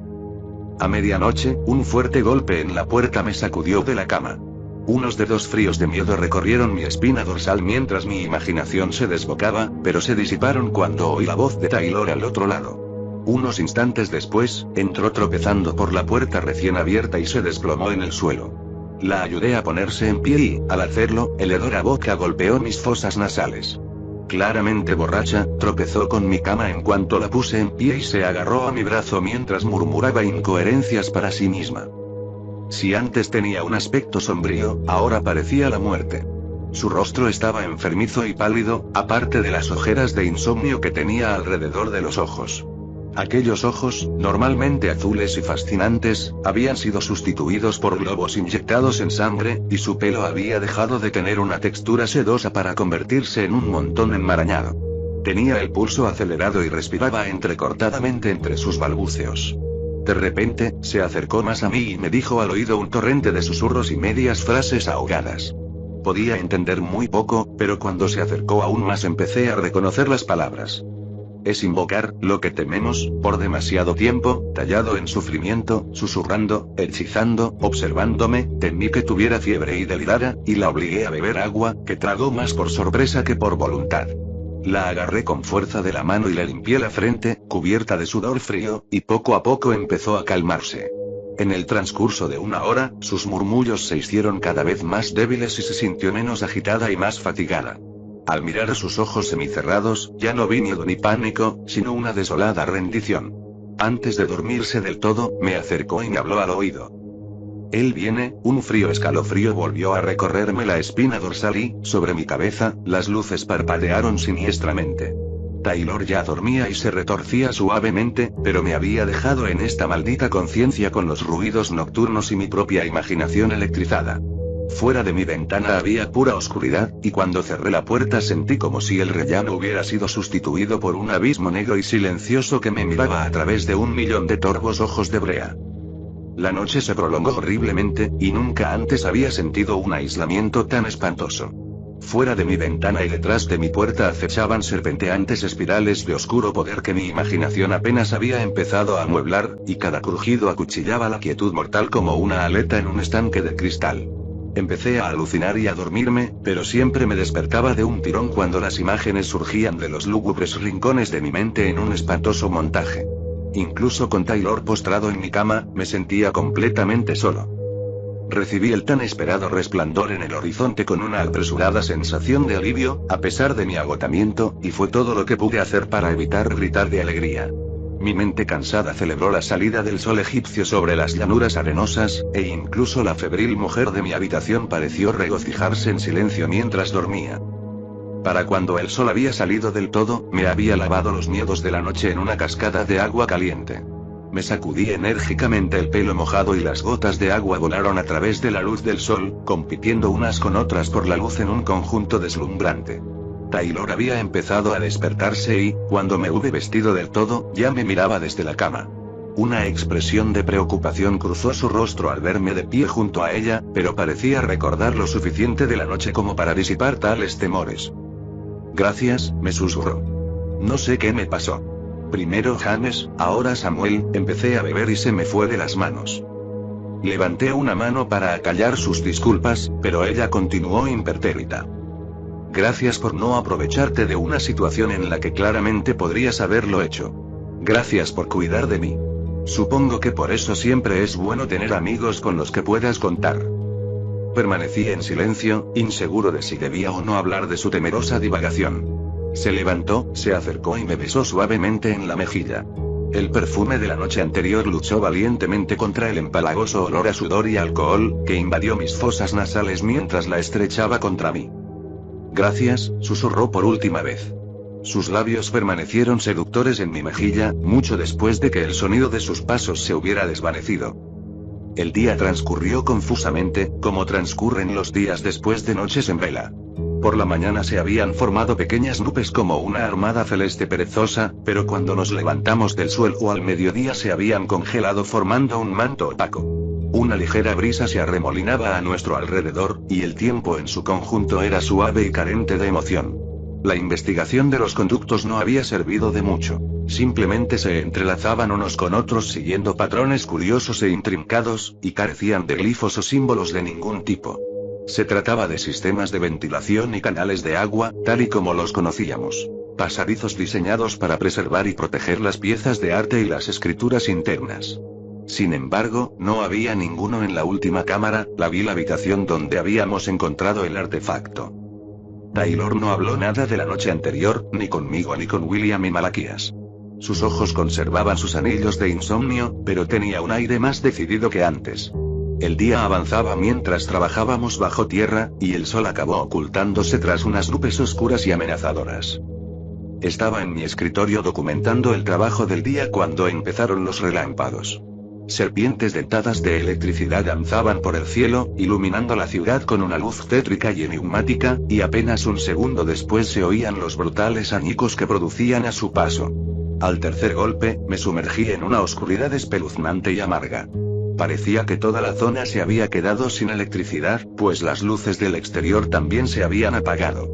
Speaker 1: A medianoche, un fuerte golpe en la puerta me sacudió de la cama. Unos dedos fríos de miedo recorrieron mi espina dorsal mientras mi imaginación se desbocaba, pero se disiparon cuando oí la voz de Taylor al otro lado. Unos instantes después, entró tropezando por la puerta recién abierta y se desplomó en el suelo. La ayudé a ponerse en pie y, al hacerlo, el hedor a boca golpeó mis fosas nasales. Claramente borracha, tropezó con mi cama en cuanto la puse en pie y se agarró a mi brazo mientras murmuraba incoherencias para sí misma. Si antes tenía un aspecto sombrío, ahora parecía la muerte. Su rostro estaba enfermizo y pálido, aparte de las ojeras de insomnio que tenía alrededor de los ojos. Aquellos ojos, normalmente azules y fascinantes, habían sido sustituidos por globos inyectados en sangre, y su pelo había dejado de tener una textura sedosa para convertirse en un montón enmarañado. Tenía el pulso acelerado y respiraba entrecortadamente entre sus balbuceos. De repente, se acercó más a mí y me dijo al oído un torrente de susurros y medias frases ahogadas. Podía entender muy poco, pero cuando se acercó aún más empecé a reconocer las palabras. Es invocar lo que tememos, por demasiado tiempo, tallado en sufrimiento, susurrando, hechizando, observándome, temí que tuviera fiebre y delirara, y la obligué a beber agua, que tragó más por sorpresa que por voluntad. La agarré con fuerza de la mano y le limpié la frente, cubierta de sudor frío, y poco a poco empezó a calmarse. En el transcurso de una hora, sus murmullos se hicieron cada vez más débiles y se sintió menos agitada y más fatigada. Al mirar a sus ojos semicerrados, ya no vi miedo ni pánico, sino una desolada rendición. Antes de dormirse del todo, me acercó y me habló al oído. Él viene, un frío escalofrío volvió a recorrerme la espina dorsal y, sobre mi cabeza, las luces parpadearon siniestramente. Taylor ya dormía y se retorcía suavemente, pero me había dejado en esta maldita conciencia con los ruidos nocturnos y mi propia imaginación electrizada. Fuera de mi ventana había pura oscuridad, y cuando cerré la puerta sentí como si el rellano hubiera sido sustituido por un abismo negro y silencioso que me miraba a través de 1.000.000 de torvos ojos de brea. La noche se prolongó horriblemente, y nunca antes había sentido un aislamiento tan espantoso. Fuera de mi ventana y detrás de mi puerta acechaban serpenteantes espirales de oscuro poder que mi imaginación apenas había empezado a amueblar, y cada crujido acuchillaba la quietud mortal como una aleta en un estanque de cristal. Empecé a alucinar y a dormirme, pero siempre me despertaba de un tirón cuando las imágenes surgían de los lúgubres rincones de mi mente en un espantoso montaje. Incluso con Taylor postrado en mi cama, me sentía completamente solo. Recibí el tan esperado resplandor en el horizonte con una apresurada sensación de alivio, a pesar de mi agotamiento, y fue todo lo que pude hacer para evitar gritar de alegría. Mi mente cansada celebró la salida del sol egipcio sobre las llanuras arenosas, e incluso la febril mujer de mi habitación pareció regocijarse en silencio mientras dormía. Para cuando el sol había salido del todo, me había lavado los miedos de la noche en una cascada de agua caliente. Me sacudí enérgicamente el pelo mojado y las gotas de agua volaron a través de la luz del sol, compitiendo unas con otras por la luz en un conjunto deslumbrante. Taylor había empezado a despertarse y, cuando me hube vestido del todo, ya me miraba desde la cama. Una expresión de preocupación cruzó su rostro al verme de pie junto a ella, pero parecía recordar lo suficiente de la noche como para disipar tales temores. Gracias, me susurró. No sé qué me pasó. Primero James, ahora Samuel, empecé a beber y se me fue de las manos. Levanté una mano para acallar sus disculpas, pero ella continuó impertérrita. Gracias por no aprovecharte de una situación en la que claramente podrías haberlo hecho. Gracias por cuidar de mí. Supongo que por eso siempre es bueno tener amigos con los que puedas contar. Permanecí en silencio, inseguro de si debía o no hablar de su temerosa divagación. Se levantó, se acercó y me besó suavemente en la mejilla. El perfume de la noche anterior luchó valientemente contra el empalagoso olor a sudor y alcohol, que invadió mis fosas nasales mientras la estrechaba contra mí. Gracias, susurró por última vez. Sus labios permanecieron seductores en mi mejilla, mucho después de que el sonido de sus pasos se hubiera desvanecido. El día transcurrió confusamente, como transcurren los días después de noches en vela. Por la mañana se habían formado pequeñas nubes como una armada celeste perezosa, pero cuando nos levantamos del suelo al mediodía se habían congelado formando un manto opaco. Una ligera brisa se arremolinaba a nuestro alrededor, y el tiempo en su conjunto era suave y carente de emoción. La investigación de los conductos no había servido de mucho. Simplemente se entrelazaban unos con otros siguiendo patrones curiosos e intrincados, y carecían de glifos o símbolos de ningún tipo. Se trataba de sistemas de ventilación y canales de agua, tal y como los conocíamos. Pasadizos diseñados para preservar y proteger las piezas de arte y las escrituras internas. Sin embargo, no había ninguno en la última cámara, la vil habitación donde habíamos encontrado el artefacto. Taylor no habló nada de la noche anterior, ni conmigo ni con William y Malaquías. Sus ojos conservaban sus anillos de insomnio, pero tenía un aire más decidido que antes. El día avanzaba mientras trabajábamos bajo tierra, y el sol acabó ocultándose tras unas nubes oscuras y amenazadoras. Estaba en mi escritorio documentando el trabajo del día cuando empezaron los relámpagos. Serpientes dentadas de electricidad danzaban por el cielo, iluminando la ciudad con una luz tétrica y enigmática, y apenas un segundo después se oían los brutales añicos que producían a su paso. Al tercer golpe, me sumergí en una oscuridad espeluznante y amarga. Parecía que toda la zona se había quedado sin electricidad, pues las luces del exterior también se habían apagado.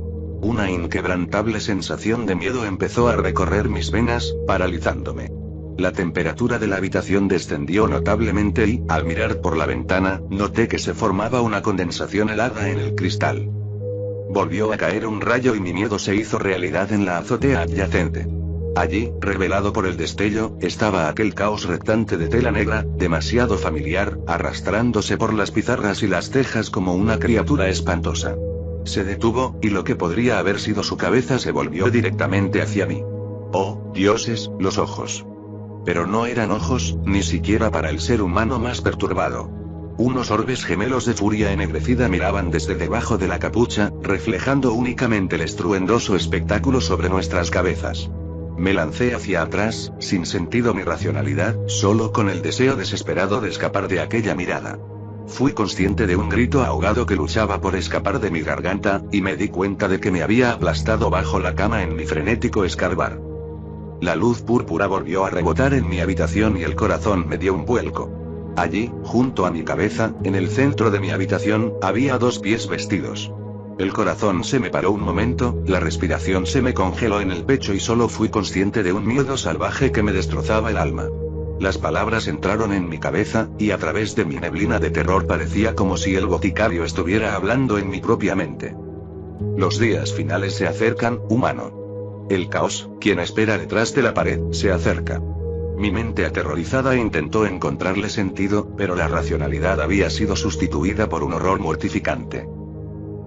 Speaker 1: Una inquebrantable sensación de miedo empezó a recorrer mis venas, paralizándome. La temperatura de la habitación descendió notablemente y, al mirar por la ventana, noté que se formaba una condensación helada en el cristal. Volvió a caer un rayo y mi miedo se hizo realidad en la azotea adyacente. Allí, revelado por el destello, estaba aquel caos reptante de tela negra, demasiado familiar, arrastrándose por las pizarras y las tejas como una criatura espantosa. Se detuvo, y lo que podría haber sido su cabeza se volvió directamente hacia mí. Oh, dioses, los ojos. Pero no eran ojos, ni siquiera para el ser humano más perturbado. Unos orbes gemelos de furia ennegrecida miraban desde debajo de la capucha, reflejando únicamente el estruendoso espectáculo sobre nuestras cabezas. Me lancé hacia atrás, sin sentido ni racionalidad, solo con el deseo desesperado de escapar de aquella mirada. Fui consciente de un grito ahogado que luchaba por escapar de mi garganta, y me di cuenta de que me había aplastado bajo la cama en mi frenético escarbar. La luz púrpura volvió a rebotar en mi habitación y el corazón me dio un vuelco. Allí, junto a mi cabeza, en el centro de mi habitación, había dos pies vestidos. El corazón se me paró un momento, la respiración se me congeló en el pecho y solo fui consciente de un miedo salvaje que me destrozaba el alma. Las palabras entraron en mi cabeza, y a través de mi neblina de terror parecía como si el boticario estuviera hablando en mi propia mente. Los días finales se acercan, humano. El caos, quien espera detrás de la pared, se acerca. Mi mente aterrorizada intentó encontrarle sentido, pero la racionalidad había sido sustituida por un horror mortificante.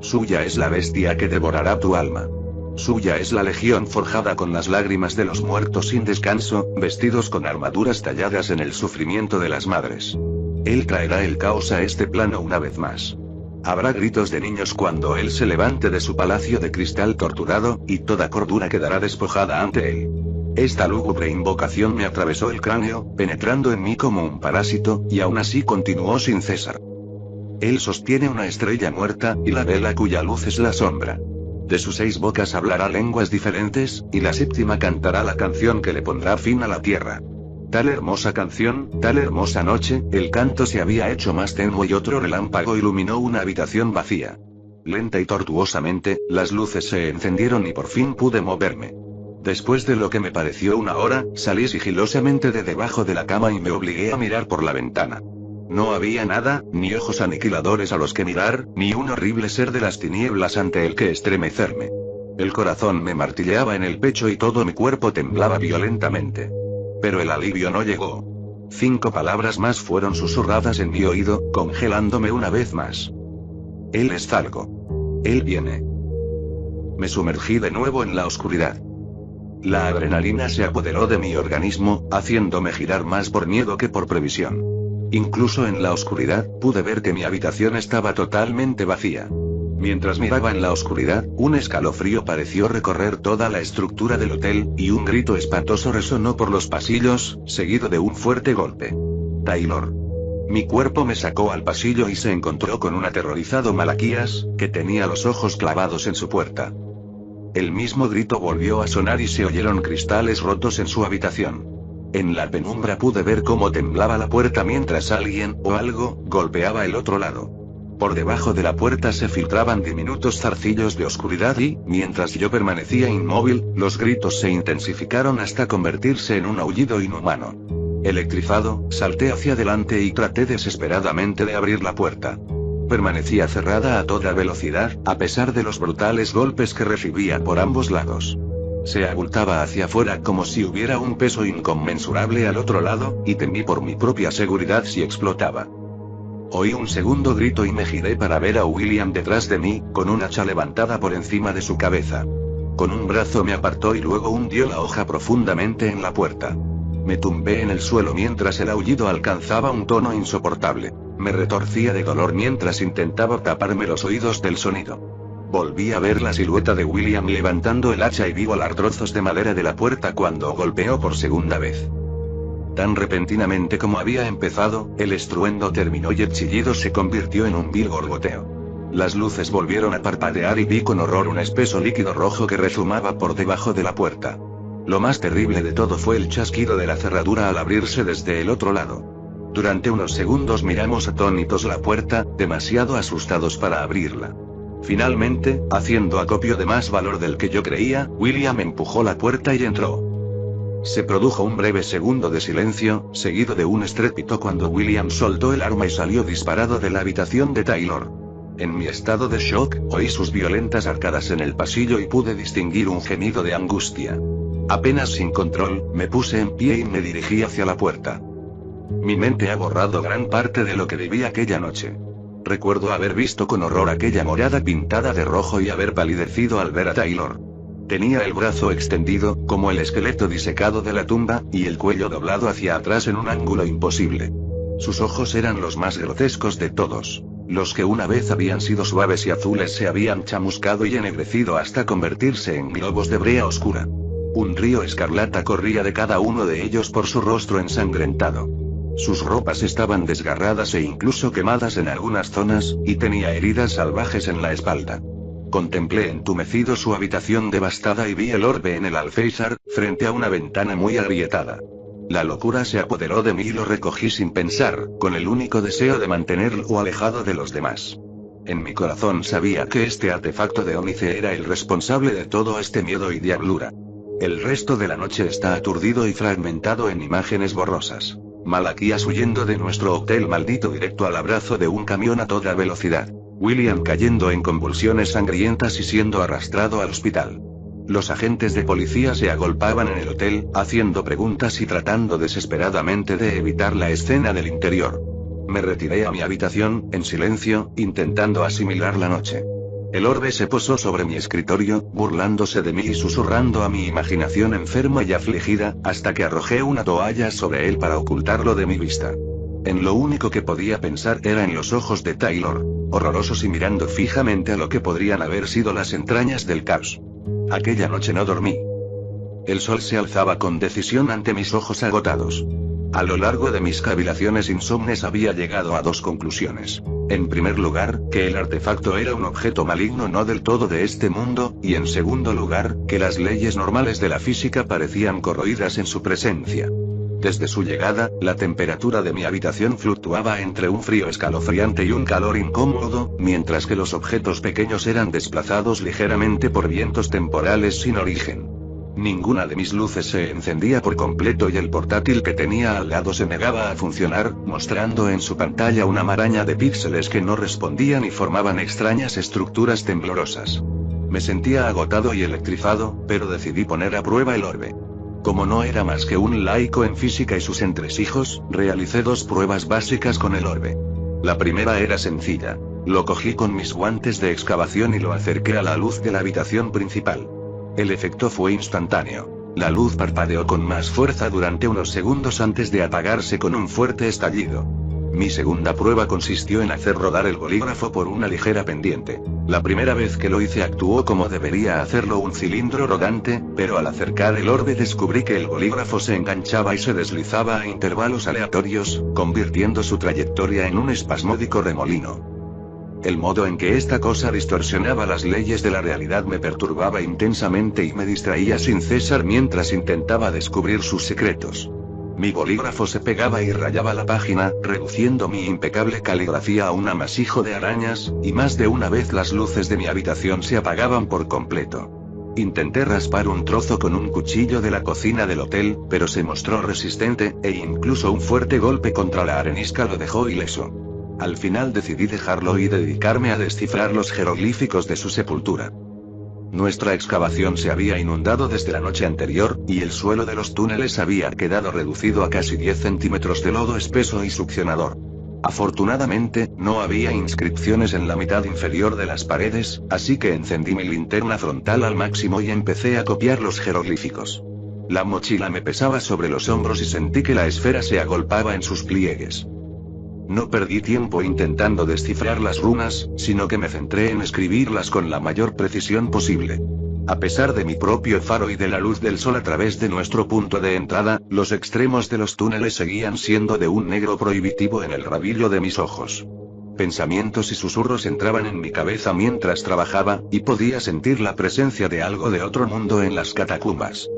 Speaker 1: Suya es la bestia que devorará tu alma. Suya es la legión forjada con las lágrimas de los muertos sin descanso, vestidos con armaduras talladas en el sufrimiento de las madres. Él traerá el caos a este plano una vez más. Habrá gritos de niños cuando él se levante de su palacio de cristal torturado, y toda cordura quedará despojada ante él. Esta lúgubre invocación me atravesó el cráneo, penetrando en mí como un parásito, y aún así continuó sin cesar. Él sostiene una estrella muerta, y la vela cuya luz es la sombra. De sus 6 bocas hablará lenguas diferentes, y la 7ª cantará la canción que le pondrá fin a la tierra. Tal hermosa canción, tal hermosa noche, el canto se había hecho más tenue y otro relámpago iluminó una habitación vacía. Lenta y tortuosamente, las luces se encendieron y por fin pude moverme. Después de lo que me pareció una hora, salí sigilosamente de debajo de la cama y me obligué a mirar por la ventana. No había nada, ni ojos aniquiladores a los que mirar, ni un horrible ser de las tinieblas ante el que estremecerme. El corazón me martilleaba en el pecho y todo mi cuerpo temblaba violentamente. Pero el alivio no llegó. 5 palabras más fueron susurradas en mi oído, congelándome una vez más. Él es Falco. Él viene. Me sumergí de nuevo en la oscuridad. La adrenalina se apoderó de mi organismo, haciéndome girar más por miedo que por previsión. Incluso en la oscuridad, pude ver que mi habitación estaba totalmente vacía. Mientras miraba en la oscuridad, un escalofrío pareció recorrer toda la estructura del hotel, y un grito espantoso resonó por los pasillos, seguido de un fuerte golpe. Taylor. Mi cuerpo me sacó al pasillo y se encontró con un aterrorizado Malaquías, que tenía los ojos clavados en su puerta. El mismo grito volvió a sonar y se oyeron cristales rotos en su habitación. En la penumbra pude ver cómo temblaba la puerta mientras alguien, o algo, golpeaba el otro lado. Por debajo de la puerta se filtraban diminutos zarcillos de oscuridad y, mientras yo permanecía inmóvil, los gritos se intensificaron hasta convertirse en un aullido inhumano. Electrizado, salté hacia adelante y traté desesperadamente de abrir la puerta. Permanecía cerrada a toda velocidad, a pesar de los brutales golpes que recibía por ambos lados. Se abultaba hacia afuera como si hubiera un peso inconmensurable al otro lado, y temí por mi propia seguridad si explotaba. Oí un segundo grito y me giré para ver a William detrás de mí, con un hacha levantada por encima de su cabeza. Con un brazo me apartó y luego hundió la hoja profundamente en la puerta. Me tumbé en el suelo mientras el aullido alcanzaba un tono insoportable. Me retorcía de dolor mientras intentaba taparme los oídos del sonido. Volví a ver la silueta de William levantando el hacha y vi volar trozos de madera de la puerta cuando golpeó por segunda vez. Tan repentinamente como había empezado, el estruendo terminó y el chillido se convirtió en un vil gorgoteo. Las luces volvieron a parpadear y vi con horror un espeso líquido rojo que rezumaba por debajo de la puerta. Lo más terrible de todo fue el chasquido de la cerradura al abrirse desde el otro lado. Durante unos segundos miramos atónitos la puerta, demasiado asustados para abrirla. Finalmente, haciendo acopio de más valor del que yo creía, William empujó la puerta y entró. Se produjo un breve segundo de silencio, seguido de un estrépito cuando William soltó el arma y salió disparado de la habitación de Taylor. En mi estado de shock, oí sus violentas arcadas en el pasillo y pude distinguir un gemido de angustia. Apenas sin control, me puse en pie y me dirigí hacia la puerta. Mi mente ha borrado gran parte de lo que viví aquella noche. Recuerdo haber visto con horror aquella morada pintada de rojo y haber palidecido al ver a Taylor. Tenía el brazo extendido, como el esqueleto disecado de la tumba, y el cuello doblado hacia atrás en un ángulo imposible. Sus ojos eran los más grotescos de todos. Los que una vez habían sido suaves y azules se habían chamuscado y ennegrecido hasta convertirse en globos de brea oscura. Un río escarlata corría de cada uno de ellos por su rostro ensangrentado. Sus ropas estaban desgarradas e incluso quemadas en algunas zonas, y tenía heridas salvajes en la espalda. Contemplé entumecido su habitación devastada y vi el orbe en el alféizar, frente a una ventana muy agrietada. La locura se apoderó de mí y lo recogí sin pensar, con el único deseo de mantenerlo alejado de los demás. En mi corazón sabía que este artefacto de ónice era el responsable de todo este miedo y diablura. El resto de la noche está aturdido y fragmentado en imágenes borrosas. Malaquías huyendo de nuestro hotel maldito directo al abrazo de un camión a toda velocidad. William cayendo en convulsiones sangrientas y siendo arrastrado al hospital. Los agentes de policía se agolpaban en el hotel, haciendo preguntas y tratando desesperadamente de evitar la escena del interior. Me retiré a mi habitación, en silencio, intentando asimilar la noche. El orbe se posó sobre mi escritorio, burlándose de mí y susurrando a mi imaginación enferma y afligida, hasta que arrojé una toalla sobre él para ocultarlo de mi vista. En lo único que podía pensar era en los ojos de Taylor, horrorosos y mirando fijamente a lo que podrían haber sido las entrañas del caos. Aquella noche no dormí. El sol se alzaba con decisión ante mis ojos agotados. A lo largo de mis cavilaciones insomnes había llegado a dos conclusiones. En primer lugar, que el artefacto era un objeto maligno no del todo de este mundo, y en segundo lugar, que las leyes normales de la física parecían corroídas en su presencia. Desde su llegada, la temperatura de mi habitación fluctuaba entre un frío escalofriante y un calor incómodo, mientras que los objetos pequeños eran desplazados ligeramente por vientos temporales sin origen. Ninguna de mis luces se encendía por completo y el portátil que tenía al lado se negaba a funcionar, mostrando en su pantalla una maraña de píxeles que no respondían y formaban extrañas estructuras temblorosas. Me sentía agotado y electrizado, pero decidí poner a prueba el orbe. Como no era más que un laico en física y sus entresijos, realicé dos pruebas básicas con el orbe. La primera era sencilla. Lo cogí con mis guantes de excavación y lo acerqué a la luz de la habitación principal. El efecto fue instantáneo. La luz parpadeó con más fuerza durante unos segundos antes de apagarse con un fuerte estallido. Mi segunda prueba consistió en hacer rodar el bolígrafo por una ligera pendiente. La primera vez que lo hice actuó como debería hacerlo un cilindro rodante, pero al acercar el orbe descubrí que el bolígrafo se enganchaba y se deslizaba a intervalos aleatorios, convirtiendo su trayectoria en un espasmódico remolino. El modo en que esta cosa distorsionaba las leyes de la realidad me perturbaba intensamente y me distraía sin cesar mientras intentaba descubrir sus secretos. Mi bolígrafo se pegaba y rayaba la página, reduciendo mi impecable caligrafía a un amasijo de arañas, y más de una vez las luces de mi habitación se apagaban por completo. Intenté raspar un trozo con un cuchillo de la cocina del hotel, pero se mostró resistente, e incluso un fuerte golpe contra la arenisca lo dejó ileso. Al final decidí dejarlo y dedicarme a descifrar los jeroglíficos de su sepultura. Nuestra excavación se había inundado desde la noche anterior, y el suelo de los túneles había quedado reducido a casi 10 centímetros de lodo espeso y succionador. Afortunadamente, no había inscripciones en la mitad inferior de las paredes, así que encendí mi linterna frontal al máximo y empecé a copiar los jeroglíficos. La mochila me pesaba sobre los hombros y sentí que la esfera se agolpaba en sus pliegues. No perdí tiempo intentando descifrar las runas, sino que me centré en escribirlas con la mayor precisión posible. A pesar de mi propio faro y de la luz del sol a través de nuestro punto de entrada, los extremos de los túneles seguían siendo de un negro prohibitivo en el rabillo de mis ojos. Pensamientos y susurros entraban en mi cabeza mientras trabajaba, y podía sentir la presencia de algo de otro mundo en las catacumbas.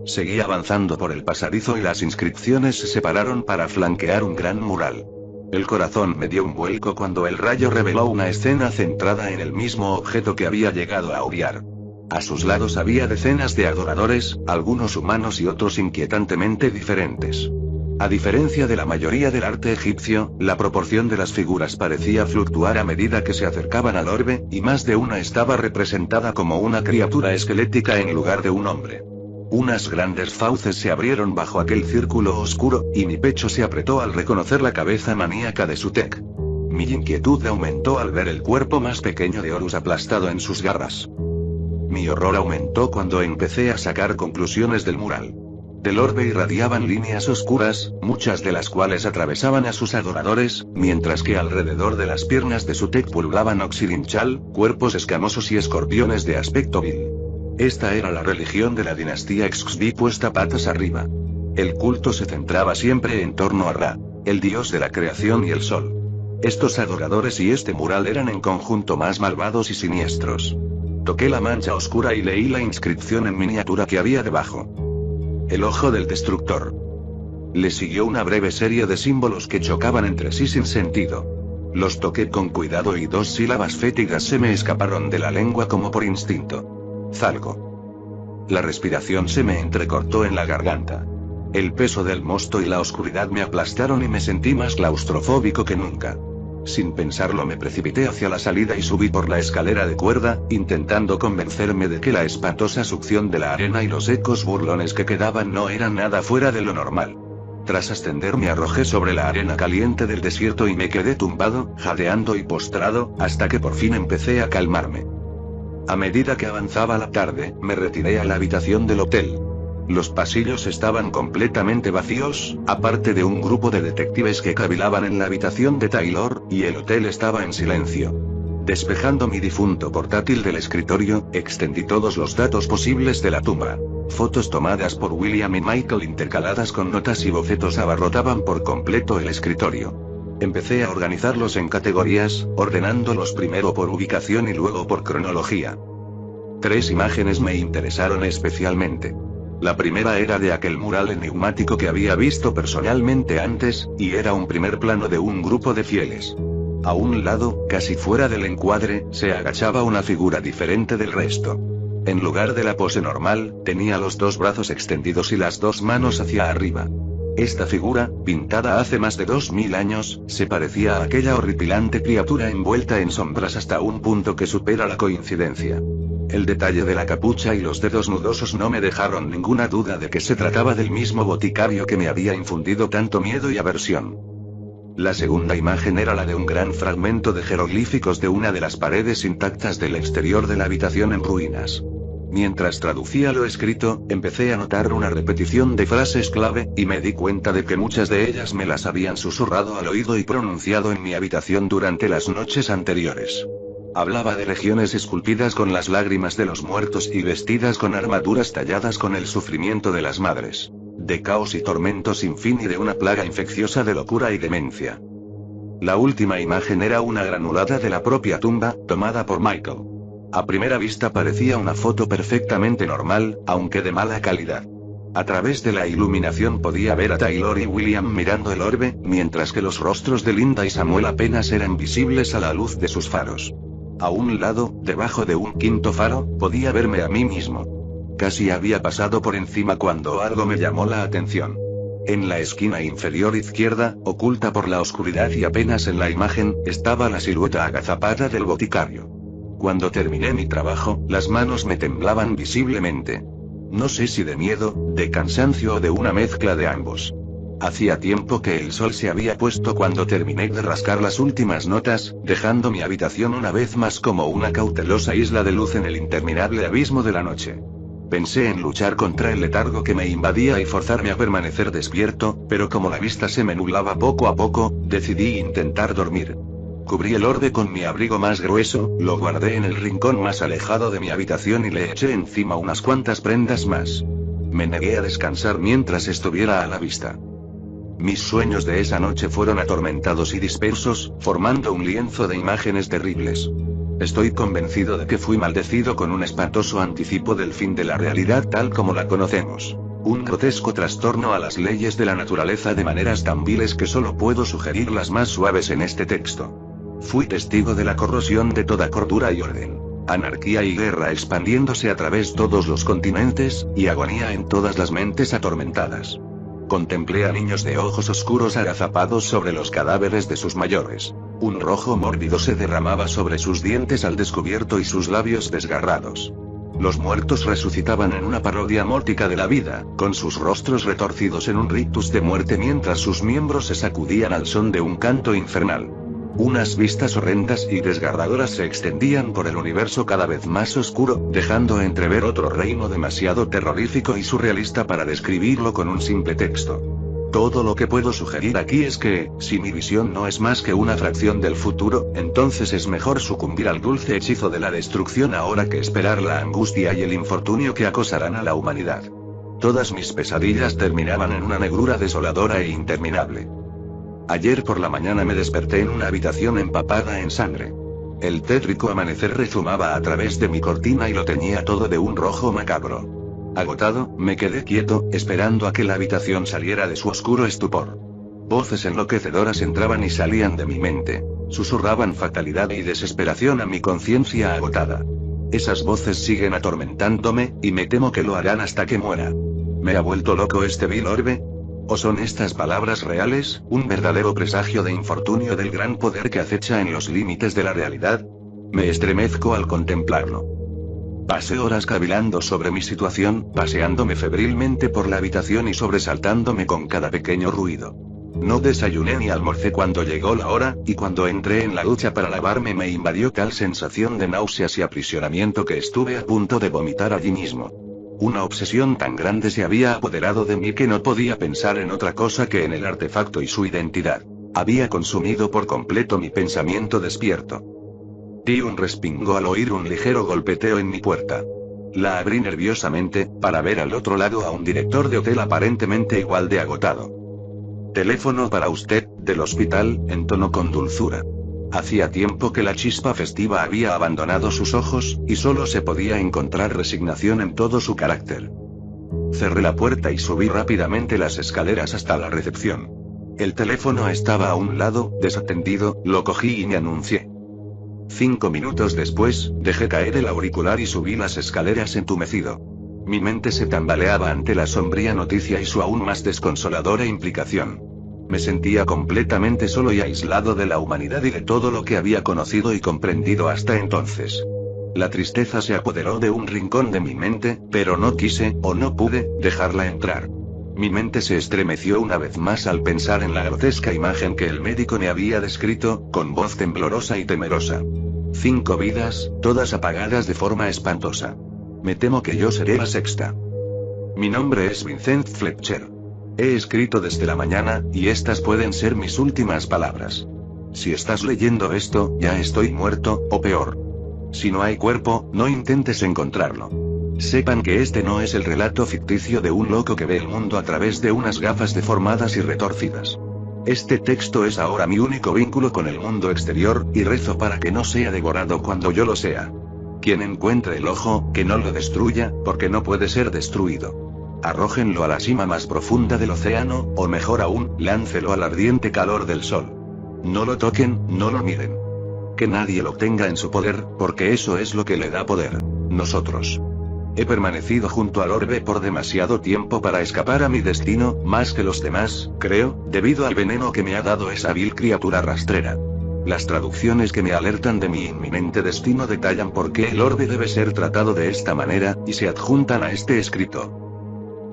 Speaker 1: Seguí avanzando por el pasadizo y las inscripciones se separaron para flanquear un gran mural. El corazón me dio un vuelco cuando el rayo reveló una escena centrada en el mismo objeto que había llegado a odiar. A sus lados había decenas de adoradores, algunos humanos y otros inquietantemente diferentes. A diferencia de la mayoría del arte egipcio, la proporción de las figuras parecía fluctuar a medida que se acercaban al orbe, y más de una estaba representada como una criatura esquelética en lugar de un hombre. Unas grandes fauces se abrieron bajo aquel círculo oscuro, y mi pecho se apretó al reconocer la cabeza maníaca de Sutek. Mi inquietud aumentó al ver el cuerpo más pequeño de Horus aplastado en sus garras. Mi horror aumentó cuando empecé a sacar conclusiones del mural. Del orbe irradiaban líneas oscuras, muchas de las cuales atravesaban a sus adoradores, mientras que alrededor de las piernas de Sutek pululaban Oxirinchal, cuerpos escamosos y escorpiones de aspecto vil. Esta era la religión de la dinastía Xxvi puesta patas arriba. El culto se centraba siempre en torno a Ra, el dios de la creación y el sol. Estos adoradores y este mural eran en conjunto más malvados y siniestros. Toqué la mancha oscura y leí la inscripción en miniatura que había debajo. El ojo del destructor. Le siguió una breve serie de símbolos que chocaban entre sí sin sentido. Los toqué con cuidado y dos sílabas fétidas se me escaparon de la lengua como por instinto. Zalco. La respiración se me entrecortó en la garganta. El peso del mosto y la oscuridad me aplastaron y me sentí más claustrofóbico que nunca. Sin pensarlo me precipité hacia la salida y subí por la escalera de cuerda, intentando convencerme de que la espantosa succión de la arena y los ecos burlones que quedaban no eran nada fuera de lo normal. Tras ascender me arrojé sobre la arena caliente del desierto y me quedé tumbado, jadeando y postrado, hasta que por fin empecé a calmarme. A medida que avanzaba la tarde, me retiré a la habitación del hotel. Los pasillos estaban completamente vacíos, aparte de un grupo de detectives que cavilaban en la habitación de Taylor, y el hotel estaba en silencio. Despejando mi difunto portátil del escritorio, extendí todos los datos posibles de la tumba. Fotos tomadas por William y Michael intercaladas con notas y bocetos abarrotaban por completo el escritorio. Empecé a organizarlos en categorías, ordenándolos primero por ubicación y luego por cronología. 3 imágenes me interesaron especialmente. La primera era de aquel mural enigmático que había visto personalmente antes, y era un primer plano de un grupo de fieles. A un lado, casi fuera del encuadre, se agachaba una figura diferente del resto. En lugar de la pose normal, tenía los 2 brazos extendidos y las 2 manos hacia arriba. Esta figura, pintada hace más de 2000 años, se parecía a aquella horripilante criatura envuelta en sombras hasta un punto que supera la coincidencia. El detalle de la capucha y los dedos nudosos no me dejaron ninguna duda de que se trataba del mismo boticario que me había infundido tanto miedo y aversión. La segunda imagen era la de un gran fragmento de jeroglíficos de una de las paredes intactas del exterior de la habitación en ruinas. Mientras traducía lo escrito, empecé a notar una repetición de frases clave, y me di cuenta de que muchas de ellas me las habían susurrado al oído y pronunciado en mi habitación durante las noches anteriores. Hablaba de legiones esculpidas con las lágrimas de los muertos y vestidas con armaduras talladas con el sufrimiento de las madres. De caos y tormento sin fin y de una plaga infecciosa de locura y demencia. La última imagen era una granulada de la propia tumba, tomada por Michael. A primera vista parecía una foto perfectamente normal, aunque de mala calidad. A través de la iluminación podía ver a Taylor y William mirando el orbe, mientras que los rostros de Linda y Samuel apenas eran visibles a la luz de sus faros. A un lado, debajo de un quinto faro, podía verme a mí mismo. Casi había pasado por encima cuando algo me llamó la atención. En la esquina inferior izquierda, oculta por la oscuridad y apenas en la imagen, estaba la silueta agazapada del boticario. Cuando terminé mi trabajo, las manos me temblaban visiblemente. No sé si de miedo, de cansancio o de una mezcla de ambos. Hacía tiempo que el sol se había puesto cuando terminé de rascar las últimas notas, dejando mi habitación una vez más como una cautelosa isla de luz en el interminable abismo de la noche. Pensé en luchar contra el letargo que me invadía y forzarme a permanecer despierto, pero como la vista se me nublaba poco a poco, decidí intentar dormir. Cubrí el orbe con mi abrigo más grueso, lo guardé en el rincón más alejado de mi habitación y le eché encima unas cuantas prendas más. Me negué a descansar mientras estuviera a la vista. Mis sueños de esa noche fueron atormentados y dispersos, formando un lienzo de imágenes terribles. Estoy convencido de que fui maldecido con un espantoso anticipo del fin de la realidad tal como la conocemos. Un grotesco trastorno a las leyes de la naturaleza de maneras tan viles que solo puedo sugerir las más suaves en este texto. Fui testigo de la corrosión de toda cordura y orden. Anarquía y guerra expandiéndose a través todos los continentes, y agonía en todas las mentes atormentadas. Contemplé a niños de ojos oscuros agazapados sobre los cadáveres de sus mayores. Un rojo mórbido se derramaba sobre sus dientes al descubierto y sus labios desgarrados. Los muertos resucitaban en una parodia mórtica de la vida, con sus rostros retorcidos en un rictus de muerte mientras sus miembros se sacudían al son de un canto infernal. Unas vistas horrendas y desgarradoras se extendían por el universo cada vez más oscuro, dejando entrever otro reino demasiado terrorífico y surrealista para describirlo con un simple texto. Todo lo que puedo sugerir aquí es que, si mi visión no es más que una fracción del futuro, entonces es mejor sucumbir al dulce hechizo de la destrucción ahora que esperar la angustia y el infortunio que acosarán a la humanidad. Todas mis pesadillas terminaban en una negrura desoladora e interminable. Ayer por la mañana me desperté en una habitación empapada en sangre. El tétrico amanecer rezumaba a través de mi cortina y lo teñía todo de un rojo macabro. Agotado, me quedé quieto, esperando a que la habitación saliera de su oscuro estupor. Voces enloquecedoras entraban y salían de mi mente. Susurraban fatalidad y desesperación a mi conciencia agotada. Esas voces siguen atormentándome, y me temo que lo harán hasta que muera. ¿Me ha vuelto loco este vil orbe? ¿O son estas palabras reales, un verdadero presagio de infortunio del gran poder que acecha en los límites de la realidad? Me estremezco al contemplarlo. Pasé horas cavilando sobre mi situación, paseándome febrilmente por la habitación y sobresaltándome con cada pequeño ruido. No desayuné ni almorcé cuando llegó la hora, y cuando entré en la ducha para lavarme me invadió tal sensación de náuseas y aprisionamiento que estuve a punto de vomitar allí mismo. Una obsesión tan grande se había apoderado de mí que no podía pensar en otra cosa que en el artefacto y su identidad. Había consumido por completo mi pensamiento despierto. Di un respingo al oír un ligero golpeteo en mi puerta. La abrí nerviosamente, para ver al otro lado a un director de hotel aparentemente igual de agotado. «Teléfono para usted, del hospital», entonó con dulzura. Hacía tiempo que la chispa festiva había abandonado sus ojos, y solo se podía encontrar resignación en todo su carácter. Cerré la puerta y subí rápidamente las escaleras hasta la recepción. El teléfono estaba a un lado, desatendido, lo cogí y me anuncié. 5 minutos después, dejé caer el auricular y subí las escaleras entumecido. Mi mente se tambaleaba ante la sombría noticia y su aún más desconsoladora implicación. Me sentía completamente solo y aislado de la humanidad y de todo lo que había conocido y comprendido hasta entonces. La tristeza se apoderó de un rincón de mi mente, pero no quise, o no pude, dejarla entrar. Mi mente se estremeció una vez más al pensar en la grotesca imagen que el médico me había descrito, con voz temblorosa y temerosa. 5 vidas, todas apagadas de forma espantosa. Me temo que yo seré la sexta. Mi nombre es Vincent Fletcher. He escrito desde la mañana, y estas pueden ser mis últimas palabras. Si estás leyendo esto, ya estoy muerto, o peor. Si no hay cuerpo, no intentes encontrarlo. Sepan que este no es el relato ficticio de un loco que ve el mundo a través de unas gafas deformadas y retorcidas. Este texto es ahora mi único vínculo con el mundo exterior, y rezo para que no sea devorado cuando yo lo sea. Quien encuentre el ojo, que no lo destruya, porque no puede ser destruido. Arrójenlo a la cima más profunda del océano, o mejor aún, láncelo al ardiente calor del sol. No lo toquen, no lo miren. Que nadie lo tenga en su poder, porque eso es lo que le da poder. Nosotros. He permanecido junto al orbe por demasiado tiempo para escapar a mi destino, más que los demás, creo, debido al veneno que me ha dado esa vil criatura rastrera. Las traducciones que me alertan de mi inminente destino detallan por qué el orbe debe ser tratado de esta manera, y se adjuntan a este escrito.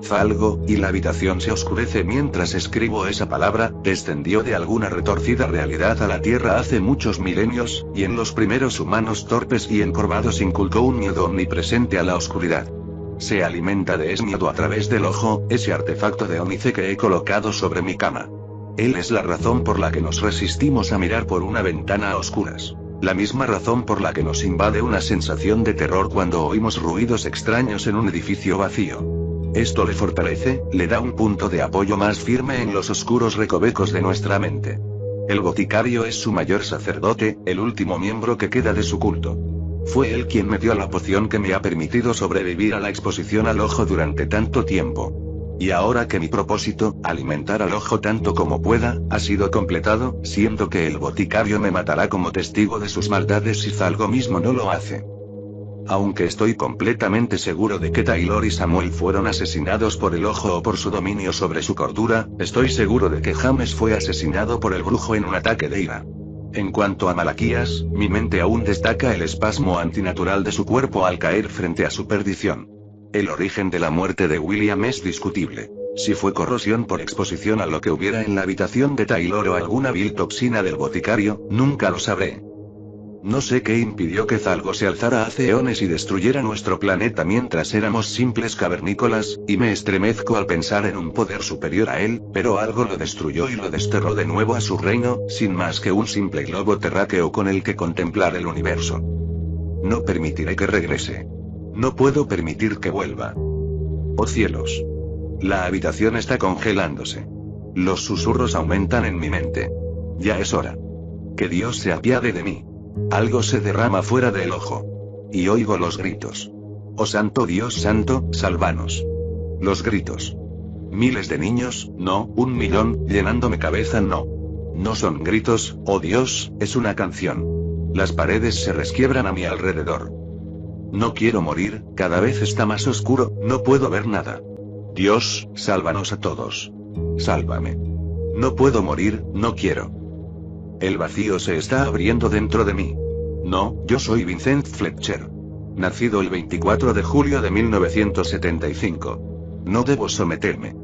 Speaker 1: Falgo, y la habitación se oscurece mientras escribo esa palabra, descendió de alguna retorcida realidad a la Tierra hace muchos milenios, y en los primeros humanos torpes y encorvados inculcó un miedo omnipresente a la oscuridad. Se alimenta de ese miedo a través del ojo, ese artefacto de ónice que he colocado sobre mi cama. Él es la razón por la que nos resistimos a mirar por una ventana a oscuras. La misma razón por la que nos invade una sensación de terror cuando oímos ruidos extraños en un edificio vacío. Esto le fortalece, le da un punto de apoyo más firme en los oscuros recovecos de nuestra mente. El boticario es su mayor sacerdote, el último miembro que queda de su culto. Fue él quien me dio la poción que me ha permitido sobrevivir a la exposición al ojo durante tanto tiempo. Y ahora que mi propósito, alimentar al ojo tanto como pueda, ha sido completado, siento que el boticario me matará como testigo de sus maldades si Falgo mismo no lo hace. Aunque estoy completamente seguro de que Taylor y Samuel fueron asesinados por el ojo o por su dominio sobre su cordura, estoy seguro de que James fue asesinado por el brujo en un ataque de ira. En cuanto a Malaquías, mi mente aún destaca el espasmo antinatural de su cuerpo al caer frente a su perdición. El origen de la muerte de William es discutible. Si fue corrosión por exposición a lo que hubiera en la habitación de Taylor o alguna vil toxina del boticario, nunca lo sabré. No sé qué impidió que Falgo se alzara hace eones y destruyera nuestro planeta mientras éramos simples cavernícolas, y me estremezco al pensar en un poder superior a él, pero algo lo destruyó y lo desterró de nuevo a su reino, sin más que un simple globo terráqueo con el que contemplar el universo. No permitiré que regrese. No puedo permitir que vuelva. Oh cielos. La habitación está congelándose. Los susurros aumentan en mi mente. Ya es hora. Que Dios se apiade de mí. Algo se derrama fuera del ojo. Y oigo los gritos. Oh santo Dios santo, sálvanos. Los gritos. Miles de niños, no, 1 millón, llenándome cabeza no. No son gritos, oh Dios, es una canción. Las paredes se resquiebran a mi alrededor. No quiero morir, cada vez está más oscuro, no puedo ver nada. Dios, sálvanos a todos. Sálvame. No puedo morir, no quiero. El vacío se está abriendo dentro de mí. No, yo soy Vincent Fletcher. Nacido el 24 de julio de 1975. No debo someterme.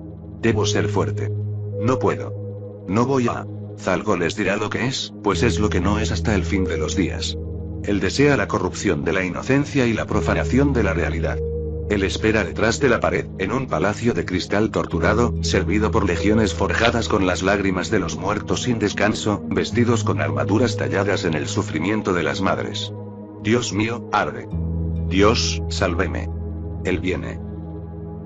Speaker 1: Debo ser fuerte. No puedo. No voy a... Falgo les dirá lo que es, pues es lo que no es hasta el fin de los días. Él desea la corrupción de la inocencia y la profanación de la realidad. Él espera detrás de la pared, en un palacio de cristal torturado, servido por legiones forjadas con las lágrimas de los muertos sin descanso, vestidos con armaduras talladas en el sufrimiento de las madres. Dios mío, arde. Dios, sálveme. Él viene.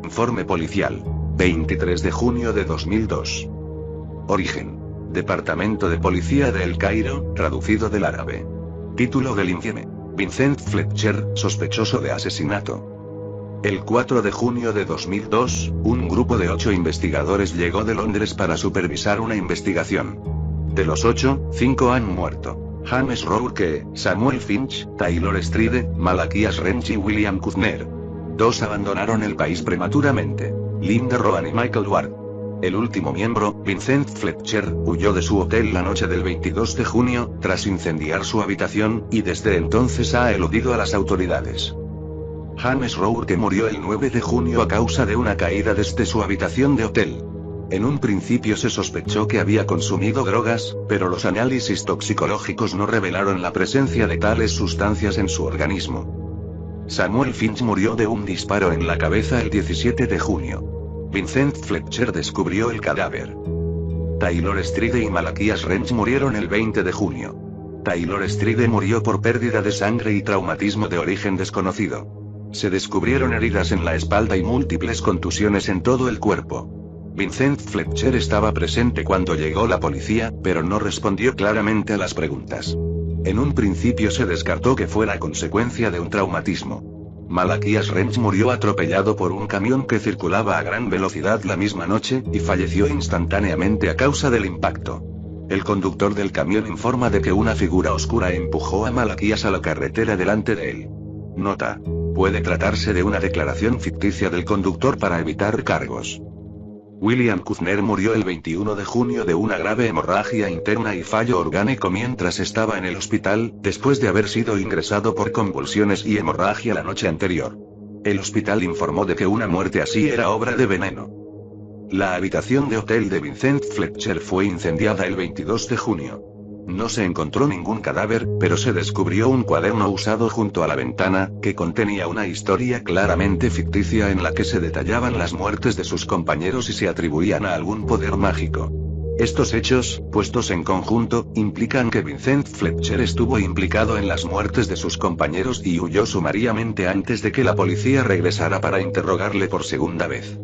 Speaker 1: Informe policial. 23 de junio de 2002. Origen. Departamento de Policía de El Cairo, traducido del árabe. Título del informe. Vincent Fletcher, sospechoso de asesinato. El 4 de junio de 2002, un grupo de 8 investigadores llegó de Londres para supervisar una investigación. De los 8, 5 han muerto. James Rourke, Samuel Finch, Taylor Stride, Malaquías Wrench y William Kushner. 2 abandonaron el país prematuramente. Linda Rowan y Michael Ward. El último miembro, Vincent Fletcher, huyó de su hotel la noche del 22 de junio, tras incendiar su habitación, y desde entonces ha eludido a las autoridades. James Rourke murió el 9 de junio a causa de una caída desde su habitación de hotel. En un principio se sospechó que había consumido drogas, pero los análisis toxicológicos no revelaron la presencia de tales sustancias en su organismo. Samuel Finch murió de un disparo en la cabeza el 17 de junio. Vincent Fletcher descubrió el cadáver. Taylor Stride y Malachias Wrench murieron el 20 de junio. Taylor Stride murió por pérdida de sangre y traumatismo de origen desconocido. Se descubrieron heridas en la espalda y múltiples contusiones en todo el cuerpo. Vincent Fletcher estaba presente cuando llegó la policía, pero no respondió claramente a las preguntas. En un principio se descartó que fuera consecuencia de un traumatismo. Malachias Wrench murió atropellado por un camión que circulaba a gran velocidad la misma noche, y falleció instantáneamente a causa del impacto. El conductor del camión informa de que una figura oscura empujó a Malachias a la carretera delante de él. Nota: puede tratarse de una declaración ficticia del conductor para evitar cargos. William Kushner murió el 21 de junio de una grave hemorragia interna y fallo orgánico mientras estaba en el hospital, después de haber sido ingresado por convulsiones y hemorragia la noche anterior. El hospital informó de que una muerte así era obra de veneno. La habitación de hotel de Vincent Fletcher fue incendiada el 22 de junio. No se encontró ningún cadáver, pero se descubrió un cuaderno usado junto a la ventana, que contenía una historia claramente ficticia en la que se detallaban las muertes de sus compañeros y se atribuían a algún poder mágico. Estos hechos, puestos en conjunto, implican que Vincent Fletcher estuvo implicado en las muertes de sus compañeros y huyó sumariamente antes de que la policía regresara para interrogarle por segunda vez.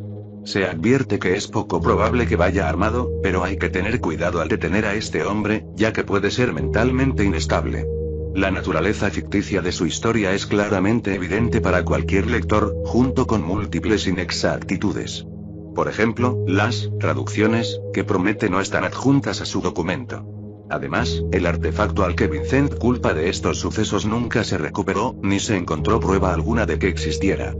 Speaker 1: Se advierte que es poco probable que vaya armado, pero hay que tener cuidado al detener a este hombre, ya que puede ser mentalmente inestable. La naturaleza ficticia de su historia es claramente evidente para cualquier lector, junto con múltiples inexactitudes. Por ejemplo, las traducciones que promete no están adjuntas a su documento. Además, el artefacto al que Vincent culpa de estos sucesos nunca se recuperó, ni se encontró prueba alguna de que existiera.